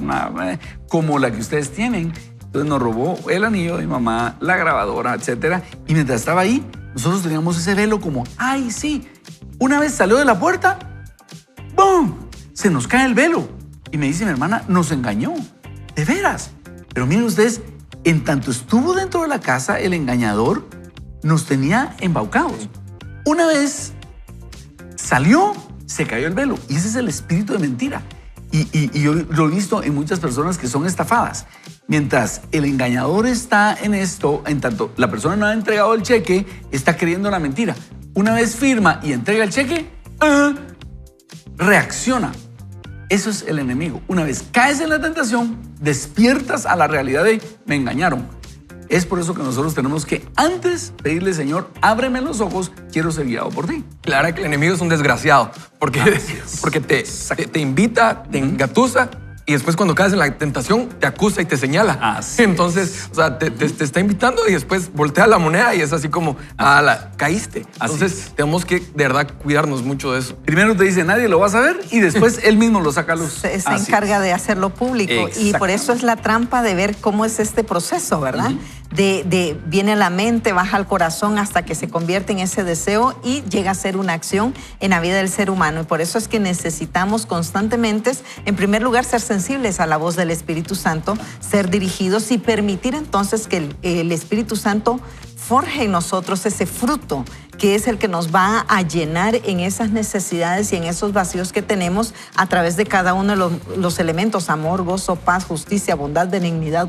como la que ustedes tienen. Entonces nos robó el anillo de mi mamá, la grabadora, etc. Y mientras estaba ahí, nosotros teníamos ese velo como, ¡ay, sí! Una vez salió de la puerta, ¡bum! Se nos cae el velo. Y me dice mi hermana, nos engañó. De veras. Pero miren ustedes, en tanto estuvo dentro de la casa, el engañador nos tenía embaucados. Una vez salió, se cayó el velo. Y ese es el espíritu de mentira. Y yo lo he visto en muchas personas que son estafadas. Mientras el engañador está en esto, en tanto la persona no ha entregado el cheque, está creyendo la mentira. Una vez firma y entrega el cheque, reacciona. Eso es el enemigo. Una vez caes en la tentación, despiertas a la realidad de me engañaron. Es por eso que nosotros tenemos que antes pedirle, Señor, ábreme los ojos, quiero ser guiado por ti. Claro que el enemigo es un desgraciado, porque te invita, te engatusa y después cuando caes en la tentación te acusa y te señala. Así Entonces, o sea, te está invitando y después voltea la moneda y es así como, caíste. Así Entonces, es. tenemos que de verdad cuidarnos mucho de eso. Primero te dice, nadie lo va a saber, y después él mismo lo saca a luz. Se Así encarga es. de hacerlo público. Y por eso es la trampa de ver cómo es este proceso, ¿verdad? Viene a la mente, baja al corazón hasta que se convierte en ese deseo y llega a ser una acción en la vida del ser humano. Y por eso es que necesitamos constantemente, en primer lugar, ser sensibles a la voz del Espíritu Santo, ser dirigidos y permitir entonces que el Espíritu Santo forje en nosotros ese fruto que es el que nos va a llenar en esas necesidades y en esos vacíos que tenemos a través de cada uno de los elementos: amor, gozo, paz, justicia, bondad, benignidad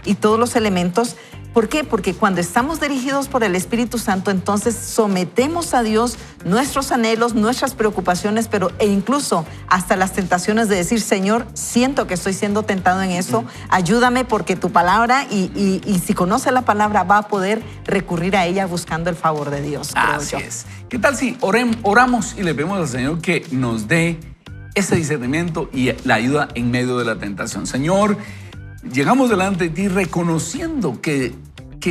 y todos los elementos. ¿Por qué? Porque cuando estamos dirigidos por el Espíritu Santo, entonces sometemos a Dios nuestros anhelos, nuestras preocupaciones, e incluso hasta las tentaciones de decir, Señor, siento que estoy siendo tentado en eso, ayúdame porque tu palabra, y si conoce la palabra, va a poder recurrir a ella buscando el favor de Dios, creo Así yo. es. ¿Qué tal si oramos y le pedimos al Señor que nos dé ese discernimiento y la ayuda en medio de la tentación? Señor, llegamos delante de ti reconociendo que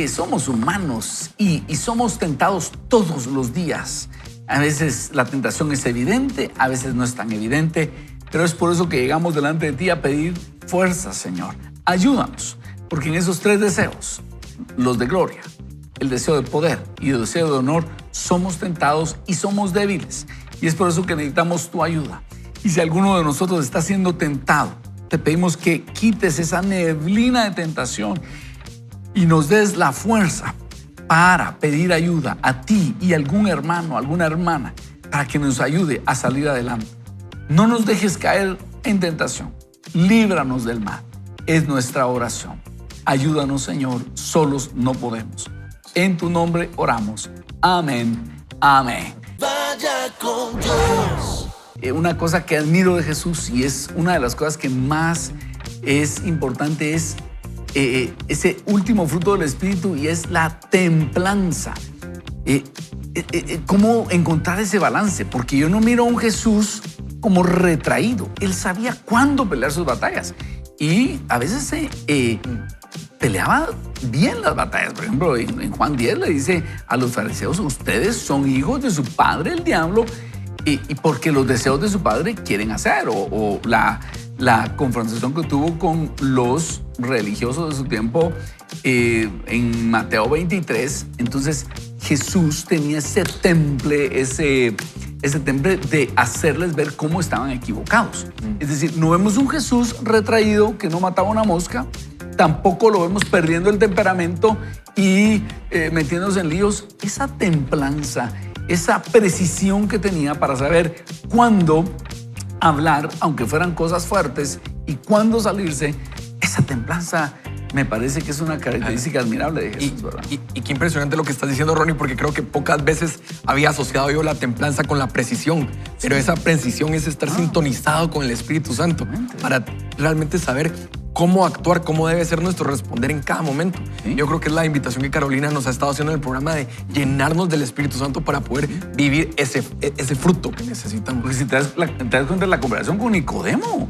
somos humanos y somos tentados todos los días. A veces la tentación es evidente, a veces no es tan evidente, pero es por eso que llegamos delante de ti a pedir fuerza, Señor. Ayúdanos, porque en esos 3 deseos, los de gloria, el deseo de poder y el deseo de honor, somos tentados y somos débiles. Y es por eso que necesitamos tu ayuda. Y si alguno de nosotros está siendo tentado, te pedimos que quites esa neblina de tentación y nos des la fuerza para pedir ayuda a ti y a algún hermano, alguna hermana, para que nos ayude a salir adelante. No nos dejes caer en tentación. Líbranos del mal. Es nuestra oración. Ayúdanos, Señor. Solos no podemos. En tu nombre oramos. Amén. Amén. Vaya con Dios. Una cosa que admiro de Jesús, y es una de las cosas que más es importante, es ese último fruto del Espíritu, y es la templanza. ¿Cómo encontrar ese balance? Porque yo no miro a un Jesús como retraído. Él sabía cuándo pelear sus batallas y a veces peleaba bien las batallas. Por ejemplo, en Juan 10 le dice a los fariseos: ustedes son hijos de su padre el diablo, y porque los deseos de su padre quieren hacer. O la confrontación que tuvo con los religiosos de su tiempo en Mateo 23. Entonces Jesús tenía ese temple, ese temple de hacerles ver cómo estaban equivocados. Es decir, no vemos un Jesús retraído que no mataba una mosca, tampoco lo vemos perdiendo el temperamento y metiéndose en líos. Esa templanza, esa precisión que tenía para saber cuándo hablar, aunque fueran cosas fuertes, y cuándo salirse, esa templanza me parece que es una característica admirable de Jesús, ¿verdad? Y qué impresionante lo que estás diciendo, Ronnie, porque creo que pocas veces había asociado yo la templanza con la precisión, pero esa precisión es estar sintonizado con el Espíritu Santo para realmente saber cómo actuar, cómo debe ser nuestro responder en cada momento. ¿Sí? Yo creo que es la invitación que Carolina nos ha estado haciendo en el programa de llenarnos del Espíritu Santo para poder vivir ese fruto que necesitamos. Porque si te das cuenta de la comparación con Nicodemo,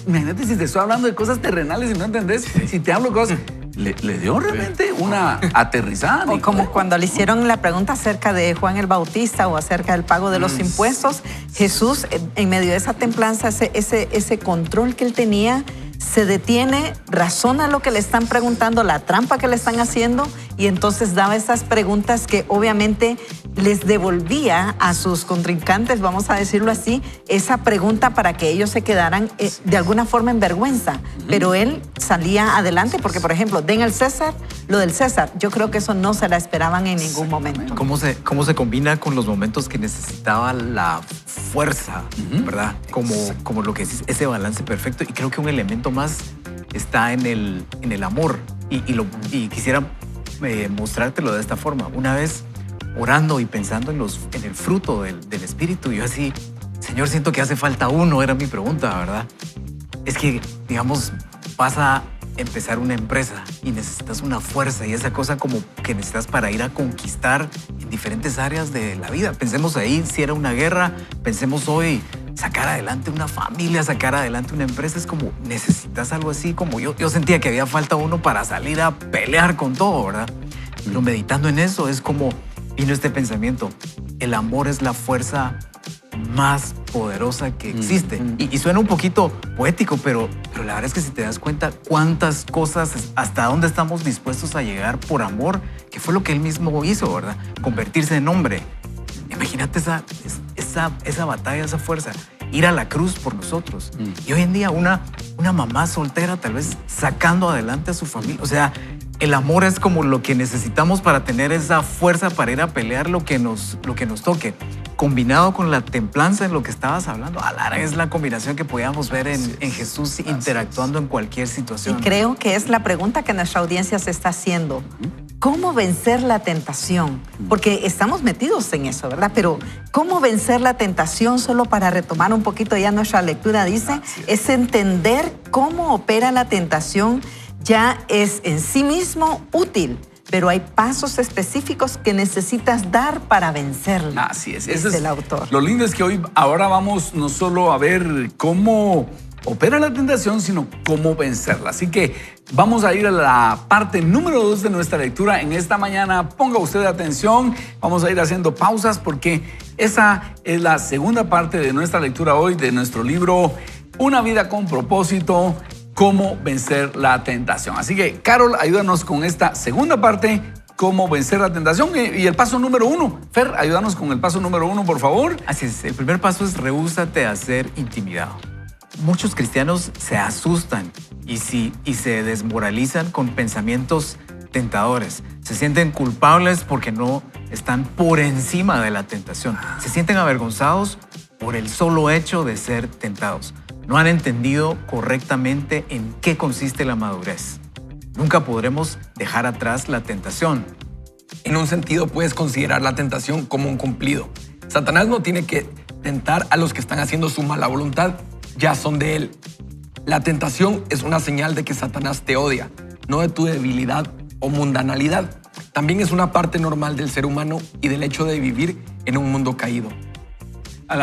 imagínate si te estoy hablando de cosas terrenales y no entendés, si te hablo de cosas, le dio realmente una aterrizada. O como cuando le hicieron la pregunta acerca de Juan el Bautista o acerca del pago de los impuestos, Jesús, en medio de esa templanza, ese control que él tenía, se detiene, razona lo que le están preguntando, la trampa que le están haciendo, y entonces daba esas preguntas que obviamente les devolvía a sus contrincantes, vamos a decirlo así, esa pregunta para que ellos se quedaran de alguna forma en vergüenza. Pero él salía adelante porque, por ejemplo, den al César lo del César. Yo creo que eso no se la esperaban en ningún momento. ¿Cómo se combina con los momentos que necesitaba la fuerza, verdad? Como lo que es ese balance perfecto. Y creo que un elemento más está en el amor. Y quisiera mostrártelo de esta forma. Una vez orando y pensando en el fruto del Espíritu, yo así, Señor, siento que hace falta uno, era mi pregunta, ¿verdad? Es que, digamos, vas a empezar una empresa y necesitas una fuerza y esa cosa como que necesitas para ir a conquistar en diferentes áreas de la vida. Pensemos ahí, si era una guerra, pensemos hoy, sacar adelante una familia, sacar adelante una empresa. Es como, necesitas algo así, como yo sentía que había falta uno para salir a pelear con todo, ¿verdad? Pero meditando en eso es como vino este pensamiento, el amor es la fuerza más poderosa que existe. Y suena un poquito poético, pero la verdad es que si te das cuenta cuántas cosas, hasta dónde estamos dispuestos a llegar por amor, que fue lo que él mismo hizo, ¿verdad? Convertirse en hombre. Imagínate esa batalla, esa fuerza, ir a la cruz por nosotros. Y hoy en día una mamá soltera tal vez sacando adelante a su familia. O sea, el amor es como lo que necesitamos para tener esa fuerza para ir a pelear lo que nos toque. Combinado con la templanza en lo que estabas hablando, es la combinación que podíamos ver en Jesús interactuando en cualquier situación. Y creo que es la pregunta que nuestra audiencia se está haciendo. ¿Cómo vencer la tentación? Porque estamos metidos en eso, ¿verdad? Pero ¿cómo vencer la tentación? Solo para retomar un poquito ya nuestra lectura, dice, es entender cómo opera la tentación. Ya es en sí mismo útil, pero hay pasos específicos que necesitas dar para vencerla. Así es. Ese es el autor. Lo lindo es que ahora vamos no solo a ver cómo opera la tentación, sino cómo vencerla. Así que vamos a ir a la parte número 2 de nuestra lectura en esta mañana. Ponga usted atención, vamos a ir haciendo pausas porque esa es la segunda parte de nuestra lectura hoy de nuestro libro Una vida con propósito, cómo vencer la tentación. Así que, Carol, ayúdanos con esta segunda parte, cómo vencer la tentación. Y el paso número 1. Fer, ayúdanos con el paso número 1, por favor. Así es, el primer paso es rehúsate a ser intimidado. Muchos cristianos se asustan y se desmoralizan con pensamientos tentadores. Se sienten culpables porque no están por encima de la tentación. Se sienten avergonzados por el solo hecho de ser tentados. No han entendido correctamente en qué consiste la madurez. Nunca podremos dejar atrás la tentación. En un sentido, puedes considerar la tentación como un cumplido. Satanás no tiene que tentar a los que están haciendo su mala voluntad, ya son de él. La tentación es una señal de que Satanás te odia, no de tu debilidad o mundanalidad. También es una parte normal del ser humano y del hecho de vivir en un mundo caído.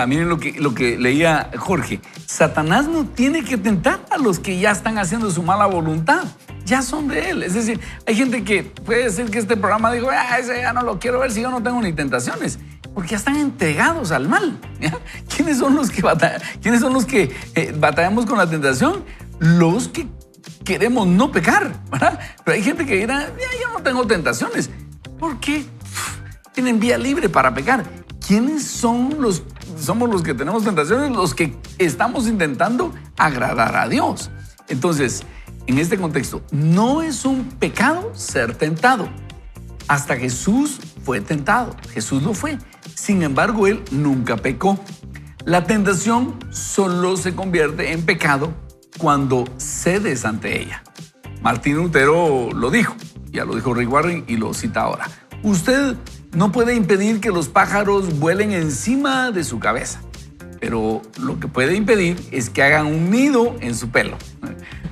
Miren lo que leía Jorge. Satanás no tiene que tentar a los que ya están haciendo su mala voluntad. Ya son de él. Es decir, hay gente que puede decir que este programa dijo, ese ya no lo quiero ver si yo no tengo ni tentaciones. Porque ya están entregados al mal. ¿Ya? ¿Quiénes son los que batallamos con la tentación? Los que queremos no pecar, ¿verdad? Pero hay gente que dirá, yo no tengo tentaciones. ¿Por qué? Tienen vía libre para pecar. ¿Quiénes somos los que tenemos tentaciones? Los que estamos intentando agradar a Dios. Entonces, en este contexto, no es un pecado ser tentado. Hasta Jesús fue tentado. Jesús lo fue. Sin embargo, él nunca pecó. La tentación solo se convierte en pecado cuando cedes ante ella. Martín Lutero lo dijo. Ya lo dijo Rick Warren y lo cita ahora. Usted no puede impedir que los pájaros vuelen encima de su cabeza, pero lo que puede impedir es que hagan un nido en su pelo.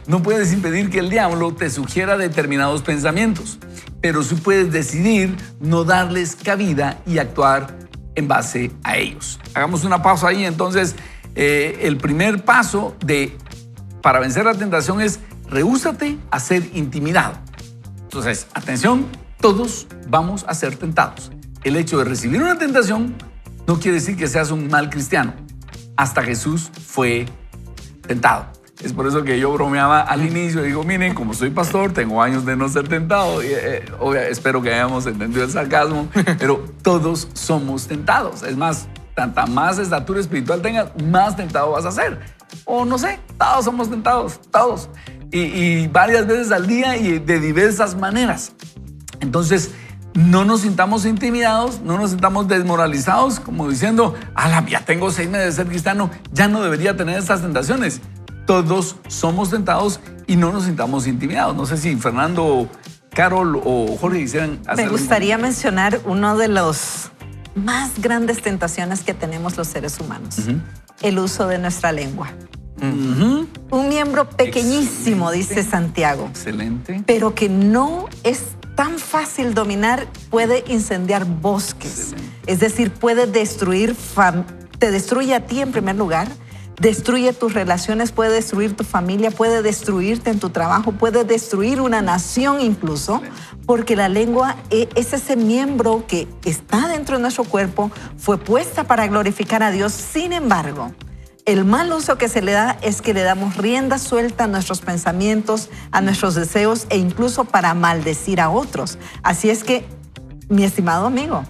No puedes impedir que el diablo te sugiera determinados pensamientos, pero sí puedes decidir no darles cabida y actuar en base a ellos. Hagamos una pausa ahí. Entonces, el primer paso para vencer la tentación es rehúsate a ser intimidado. Entonces, atención, todos vamos a ser tentados. El hecho de recibir una tentación no quiere decir que seas un mal cristiano. Hasta Jesús fue tentado. Es por eso que yo bromeaba al inicio. Digo, miren, como soy pastor, tengo años de no ser tentado. Espero que hayamos entendido el sarcasmo, pero todos somos tentados. Es más, tanta más estatura espiritual tengas, más tentado vas a ser. O no sé, todos somos tentados, todos. Y varias veces al día y de diversas maneras. Entonces, no nos sintamos intimidados, no nos sintamos desmoralizados, como diciendo, ya tengo 6 meses de ser cristiano, ya no debería tener estas tentaciones. Todos somos tentados y no nos sintamos intimidados. No sé si Fernando, Carol o Jorge quisieran hacer. Me gustaría mencionar uno de los más grandes tentaciones que tenemos los seres humanos. El uso de nuestra lengua. Un miembro pequeñísimo, dice Santiago. Excelente. Pero que no es tan fácil dominar, puede incendiar bosques. Excelente. Es decir, puede destruir te destruye a ti en primer lugar, destruye tus relaciones, puede destruir tu familia, puede destruirte en tu trabajo, puede destruir una nación incluso, porque la lengua es ese miembro que está dentro de nuestro cuerpo, fue puesta para glorificar a Dios. Sin embargo, el mal uso que se le da es que le damos rienda suelta a nuestros pensamientos, a nuestros deseos e incluso para maldecir a otros. Así es que, mi estimado amigo,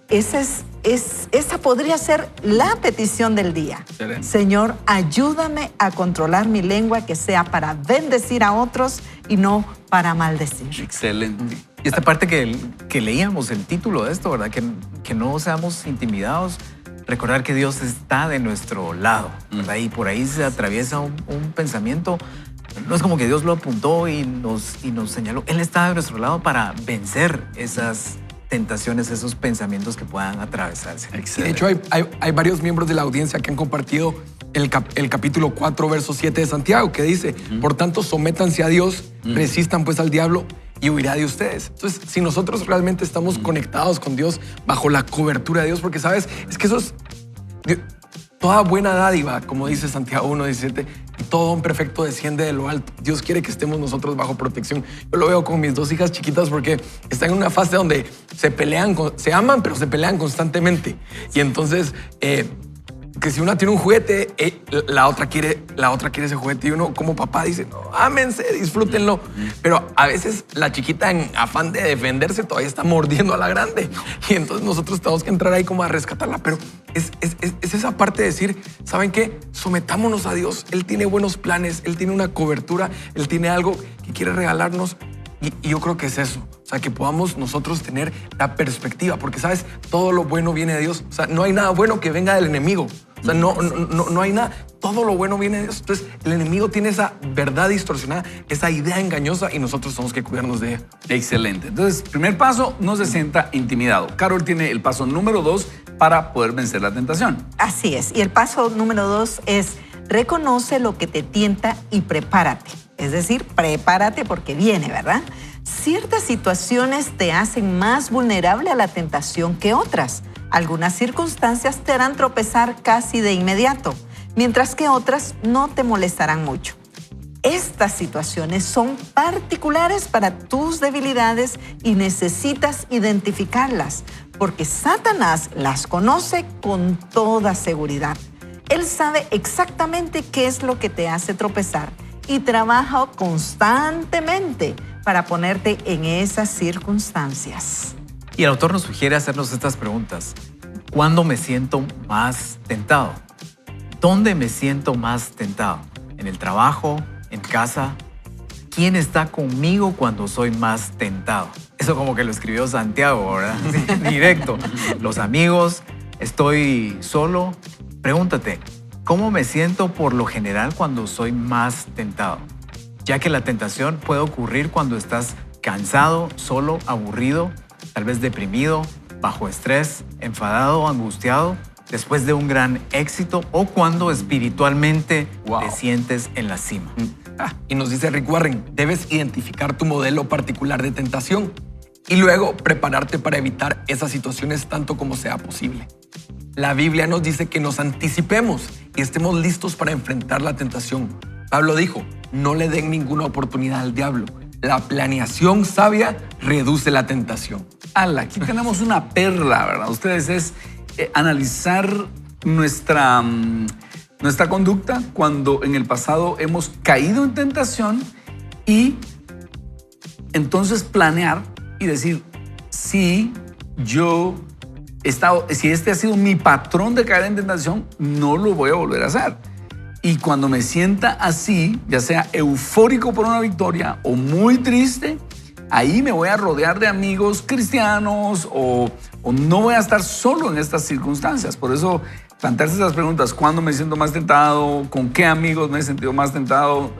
esa podría ser la petición del día. Excelente. Señor, ayúdame a controlar mi lengua, que sea para bendecir a otros y no para maldecir. Excelente. Y esta parte que leíamos, el título de esto, ¿verdad? Que no seamos intimidados, recordar que Dios está de nuestro lado, ¿verdad? Y por ahí se atraviesa un pensamiento. No es como que Dios lo apuntó y nos señaló. Él está de nuestro lado para vencer esas tentaciones, esos pensamientos que puedan atravesarse. Y de hecho, hay varios miembros de la audiencia que han compartido el capítulo 4, verso 7 de Santiago, que dice, por tanto, sométanse a Dios, resistan pues al diablo y huirá de ustedes. Entonces, si nosotros realmente estamos conectados con Dios, bajo la cobertura de Dios, porque, ¿sabes? Es que eso es... Toda buena dádiva, como dice Santiago 1:17, y todo don perfecto desciende de lo alto. Dios quiere que estemos nosotros bajo protección. Yo lo veo con mis dos hijas chiquitas porque están en una fase donde se aman, pero se pelean constantemente. Y entonces, que si una tiene un juguete, la otra quiere ese juguete, y uno como papá dice, no, ámense, disfrútenlo. Pero a veces la chiquita, en afán de defenderse, todavía está mordiendo a la grande. Y entonces nosotros tenemos que entrar ahí como a rescatarla. Pero es esa parte de decir, ¿saben qué? Sometámonos a Dios. Él tiene buenos planes, Él tiene una cobertura, Él tiene algo que quiere regalarnos. Y yo creo que es eso. O sea, que podamos nosotros tener la perspectiva. Porque, ¿sabes? Todo lo bueno viene de Dios. O sea, no hay nada bueno que venga del enemigo. O sea, no hay nada. Todo lo bueno viene de Dios. Entonces, el enemigo tiene esa verdad distorsionada, esa idea engañosa, y nosotros tenemos que cuidarnos de ella. Excelente. Entonces, primer paso, no se sienta intimidado. Carol tiene el paso número 2 para poder vencer la tentación. Así es. Y el paso número 2 es reconoce lo que te tienta y prepárate. Es decir, prepárate porque viene, ¿verdad? Ciertas situaciones te hacen más vulnerable a la tentación que otras. Algunas circunstancias te harán tropezar casi de inmediato, mientras que otras no te molestarán mucho. Estas situaciones son particulares para tus debilidades y necesitas identificarlas, porque Satanás las conoce con toda seguridad. Él sabe exactamente qué es lo que te hace tropezar y trabaja constantemente para ponerte en esas circunstancias. Y el autor nos sugiere hacernos estas preguntas. ¿Cuándo me siento más tentado? ¿Dónde me siento más tentado? ¿En el trabajo? ¿En casa? ¿Quién está conmigo cuando soy más tentado? Eso como que lo escribió Santiago, ¿verdad? Sí, directo. Los amigos, estoy solo. Pregúntate, ¿cómo me siento por lo general cuando soy más tentado? Ya que la tentación puede ocurrir cuando estás cansado, solo, aburrido, tal vez deprimido, bajo estrés, enfadado o angustiado, después de un gran éxito o cuando espiritualmente te sientes en la cima. Y nos dice Rick Warren, debes identificar tu modelo particular de tentación y luego prepararte para evitar esas situaciones tanto como sea posible. La Biblia nos dice que nos anticipemos y estemos listos para enfrentar la tentación. Pablo dijo, no le den ninguna oportunidad al diablo. La planeación sabia reduce la tentación. Aquí tenemos una perla, ¿verdad? Ustedes es analizar nuestra conducta cuando en el pasado hemos caído en tentación y entonces planear y decir, si este ha sido mi patrón de caer en tentación, no lo voy a volver a hacer. Y cuando me sienta así, ya sea eufórico por una victoria o muy triste, ahí me voy a rodear de amigos cristianos o no voy a estar solo en estas circunstancias. Por eso, plantearse esas preguntas, ¿cuándo me siento más tentado? ¿Con qué amigos me he sentido más tentado?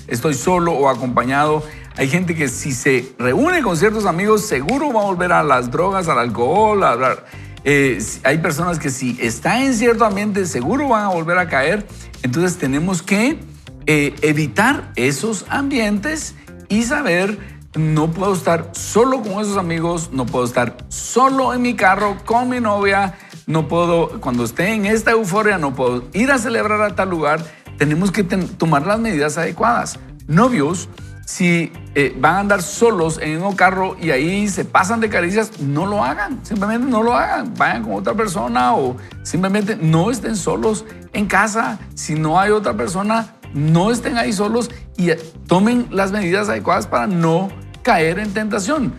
¿Estoy solo o acompañado? Hay gente que si se reúne con ciertos amigos, seguro va a volver a las drogas, al alcohol, a hablar. Hay personas que si están en cierto ambiente, seguro van a volver a caer. Entonces tenemos que evitar esos ambientes y saber, no puedo estar solo con esos amigos, no puedo estar solo en mi carro con mi novia, no puedo, cuando esté en esta euforia, no puedo ir a celebrar a tal lugar. Tenemos que tomar las medidas adecuadas. Novios, si van a andar solos en un carro y ahí se pasan de caricias, no lo hagan, simplemente no lo hagan. Vayan con otra persona o simplemente no estén solos en casa. Si no hay otra persona, no estén ahí solos y tomen las medidas adecuadas para no caer en tentación.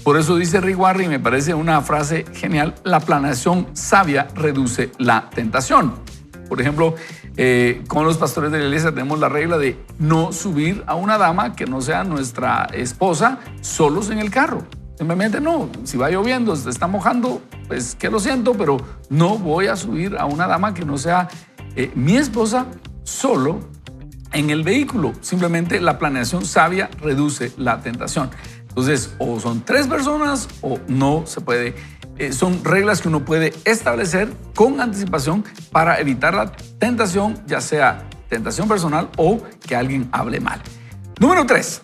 Por eso dice Rick Warren, me parece una frase genial, la planeación sabia reduce la tentación. Por ejemplo, con los pastores de la iglesia tenemos la regla de no subir a una dama que no sea nuestra esposa solos en el carro. Simplemente no. Si va lloviendo, se está mojando, pues que lo siento, pero no voy a subir a una dama que no sea mi esposa solo en el vehículo. Simplemente la planeación sabia reduce la tentación. Entonces, o son 3 personas o no se puede. Son reglas que uno puede establecer con anticipación para evitar la tentación, ya sea tentación personal o que alguien hable mal. Número 3.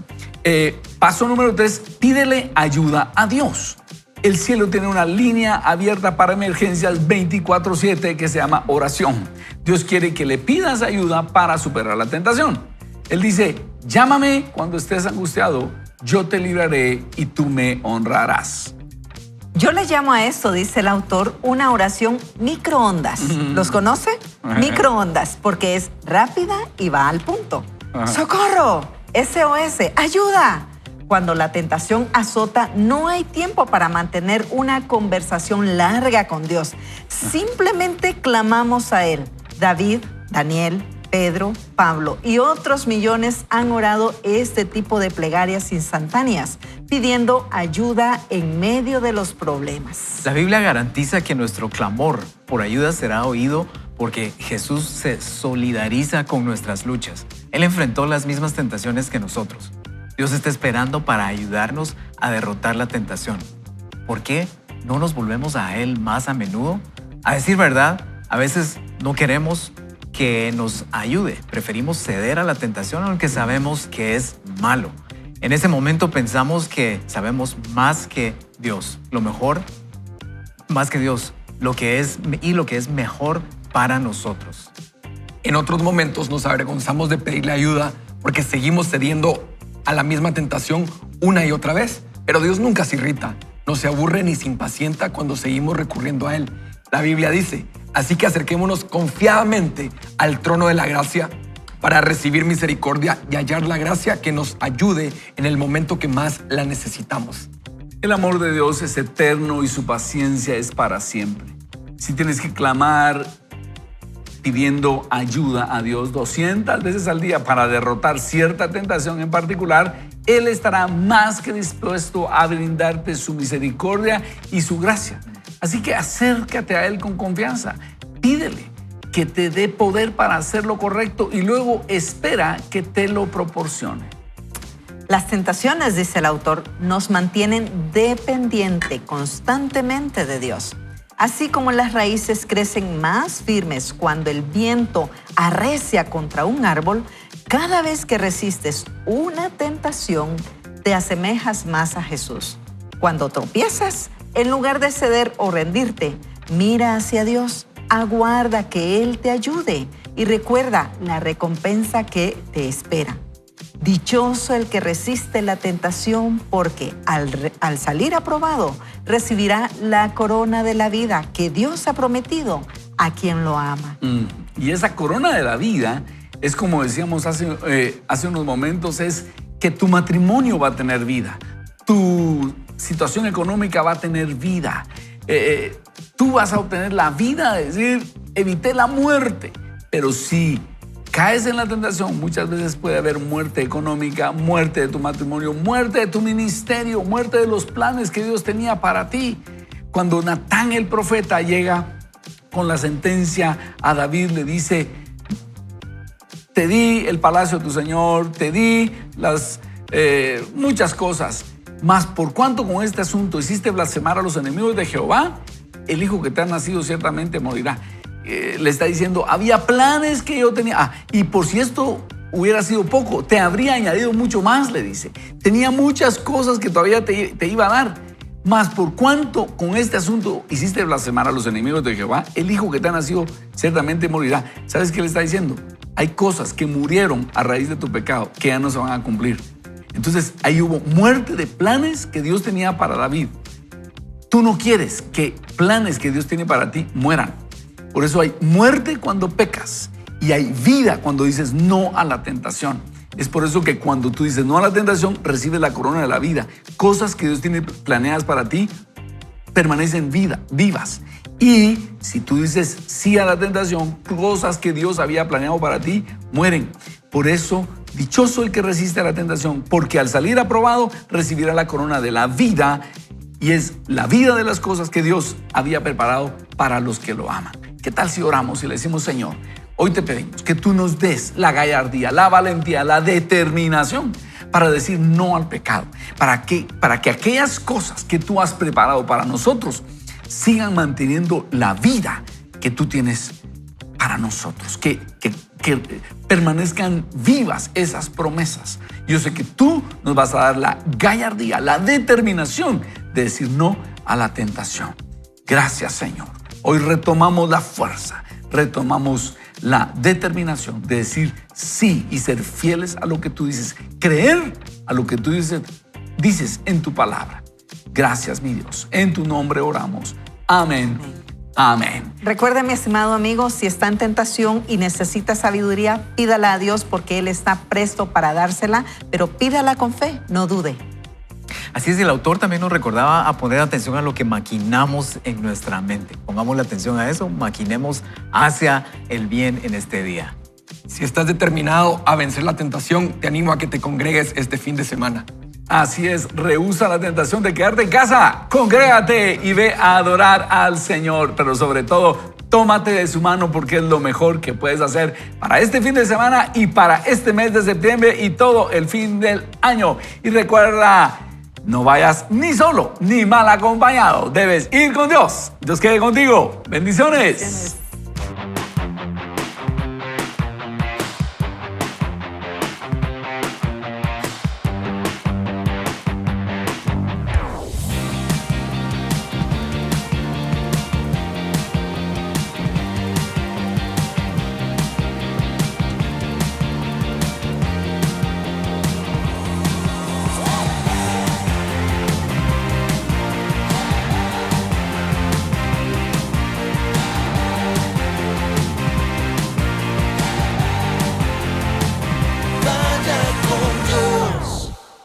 Paso número 3, pídele ayuda a Dios. El cielo tiene una línea abierta para emergencias 24/7 que se llama oración. Dios quiere que le pidas ayuda para superar la tentación. Él dice, llámame cuando estés angustiado, yo te libraré y tú me honrarás. Yo le llamo a esto, dice el autor, una oración microondas. ¿Los conoce? Microondas, porque es rápida y va al punto. ¡Socorro! SOS, ayuda. Cuando la tentación azota, no hay tiempo para mantener una conversación larga con Dios. Simplemente clamamos a Él. David, Daniel, Pedro, Pablo y otros millones han orado este tipo de plegarias instantáneas, pidiendo ayuda en medio de los problemas. La Biblia garantiza que nuestro clamor por ayuda será oído porque Jesús se solidariza con nuestras luchas. Él enfrentó las mismas tentaciones que nosotros. Dios está esperando para ayudarnos a derrotar la tentación. ¿Por qué no nos volvemos a Él más a menudo? A decir verdad, a veces no queremos que nos ayude. Preferimos ceder a la tentación aunque sabemos que es malo. En ese momento pensamos que sabemos más que Dios, lo mejor, más que Dios, lo que es mejor para nosotros. En otros momentos nos avergonzamos de pedirle ayuda porque seguimos cediendo a la misma tentación una y otra vez. Pero Dios nunca se irrita, no se aburre ni se impacienta cuando seguimos recurriendo a Él. La Biblia dice, así que acerquémonos confiadamente al trono de la gracia para recibir misericordia y hallar la gracia que nos ayude en el momento que más la necesitamos. El amor de Dios es eterno y su paciencia es para siempre. Si tienes que clamar pidiendo ayuda a Dios 200 veces al día para derrotar cierta tentación en particular, Él estará más que dispuesto a brindarte su misericordia y su gracia. Así que acércate a Él con confianza, pídele que te dé poder para hacer lo correcto y luego espera que te lo proporcione. Las tentaciones, dice el autor, nos mantienen dependiente constantemente de Dios. Así como las raíces crecen más firmes cuando el viento arrecia contra un árbol, cada vez que resistes una tentación, te asemejas más a Jesús. Cuando tropiezas, en lugar de ceder o rendirte, mira hacia Dios, aguarda que Él te ayude y recuerda la recompensa que te espera. Dichoso el que resiste la tentación, porque al salir aprobado, recibirá la corona de la vida que Dios ha prometido a quien lo ama. Y esa corona de la vida es, como decíamos hace unos momentos, es que tu matrimonio va a tener vida, tu situación económica va a tener vida, tú vas a obtener la vida, es decir, evité la muerte. Pero si caes en la tentación, muchas veces puede haber muerte económica, muerte de tu matrimonio, muerte de tu ministerio, muerte de los planes que Dios tenía para ti. Cuando Natán el profeta llega con la sentencia a David, le dice, te di el palacio de tu señor, te di muchas cosas, mas por cuanto con este asunto hiciste blasfemar a los enemigos de Jehová, el hijo que te ha nacido ciertamente morirá. Le está diciendo, había planes que yo tenía. Y por si esto hubiera sido poco, te habría añadido mucho más, le dice. Tenía muchas cosas que todavía te iba a dar. Mas por cuanto con este asunto hiciste blasfemar a los enemigos de Jehová, el hijo que te ha nacido ciertamente morirá. ¿Sabes qué le está diciendo? Hay cosas que murieron a raíz de tu pecado que ya no se van a cumplir. Entonces ahí hubo muerte de planes que Dios tenía para David. Tú no quieres que planes que Dios tiene para ti mueran. Por eso hay muerte cuando pecas y hay vida cuando dices no a la tentación. Es por eso que cuando tú dices no a la tentación, recibes la corona de la vida. Cosas que Dios tiene planeadas para ti permanecen vivas. Y si tú dices sí a la tentación, cosas que Dios había planeado para ti mueren. Por eso, dichoso el que resiste a la tentación, porque al salir aprobado recibirá la corona de la vida. Y es la vida de las cosas que Dios había preparado para los que lo aman. ¿Qué tal si oramos y le decimos, Señor, hoy te pedimos que tú nos des la gallardía, la valentía, la determinación para decir no al pecado, para que aquellas cosas que tú has preparado para nosotros sigan manteniendo la vida que tú tienes para nosotros, que permanezcan vivas esas promesas. Yo sé que tú nos vas a dar la gallardía, la determinación de decir no a la tentación. Gracias, Señor. Hoy retomamos la fuerza, retomamos la determinación de decir sí y ser fieles a lo que tú dices, creer a lo que tú dices en tu palabra. Gracias, mi Dios. En tu nombre oramos. Amén. Amén. Recuerde, mi estimado amigo, si está en tentación y necesita sabiduría, pídala a Dios porque Él está presto para dársela, pero pídala con fe, no dude. Así es, el autor también nos recordaba a poner atención a lo que maquinamos en nuestra mente. Pongamos la atención a eso, maquinemos hacia el bien en este día. Si estás determinado a vencer la tentación, te animo a que te congregues este fin de semana. Así es, rehúsa la tentación de quedarte en casa. Congrégate y ve a adorar al Señor, pero sobre todo, tómate de su mano porque es lo mejor que puedes hacer para este fin de semana y para este mes de septiembre y todo el fin del año. Y recuerda, no vayas ni solo ni mal acompañado. Debes ir con Dios. Dios quede contigo. Bendiciones.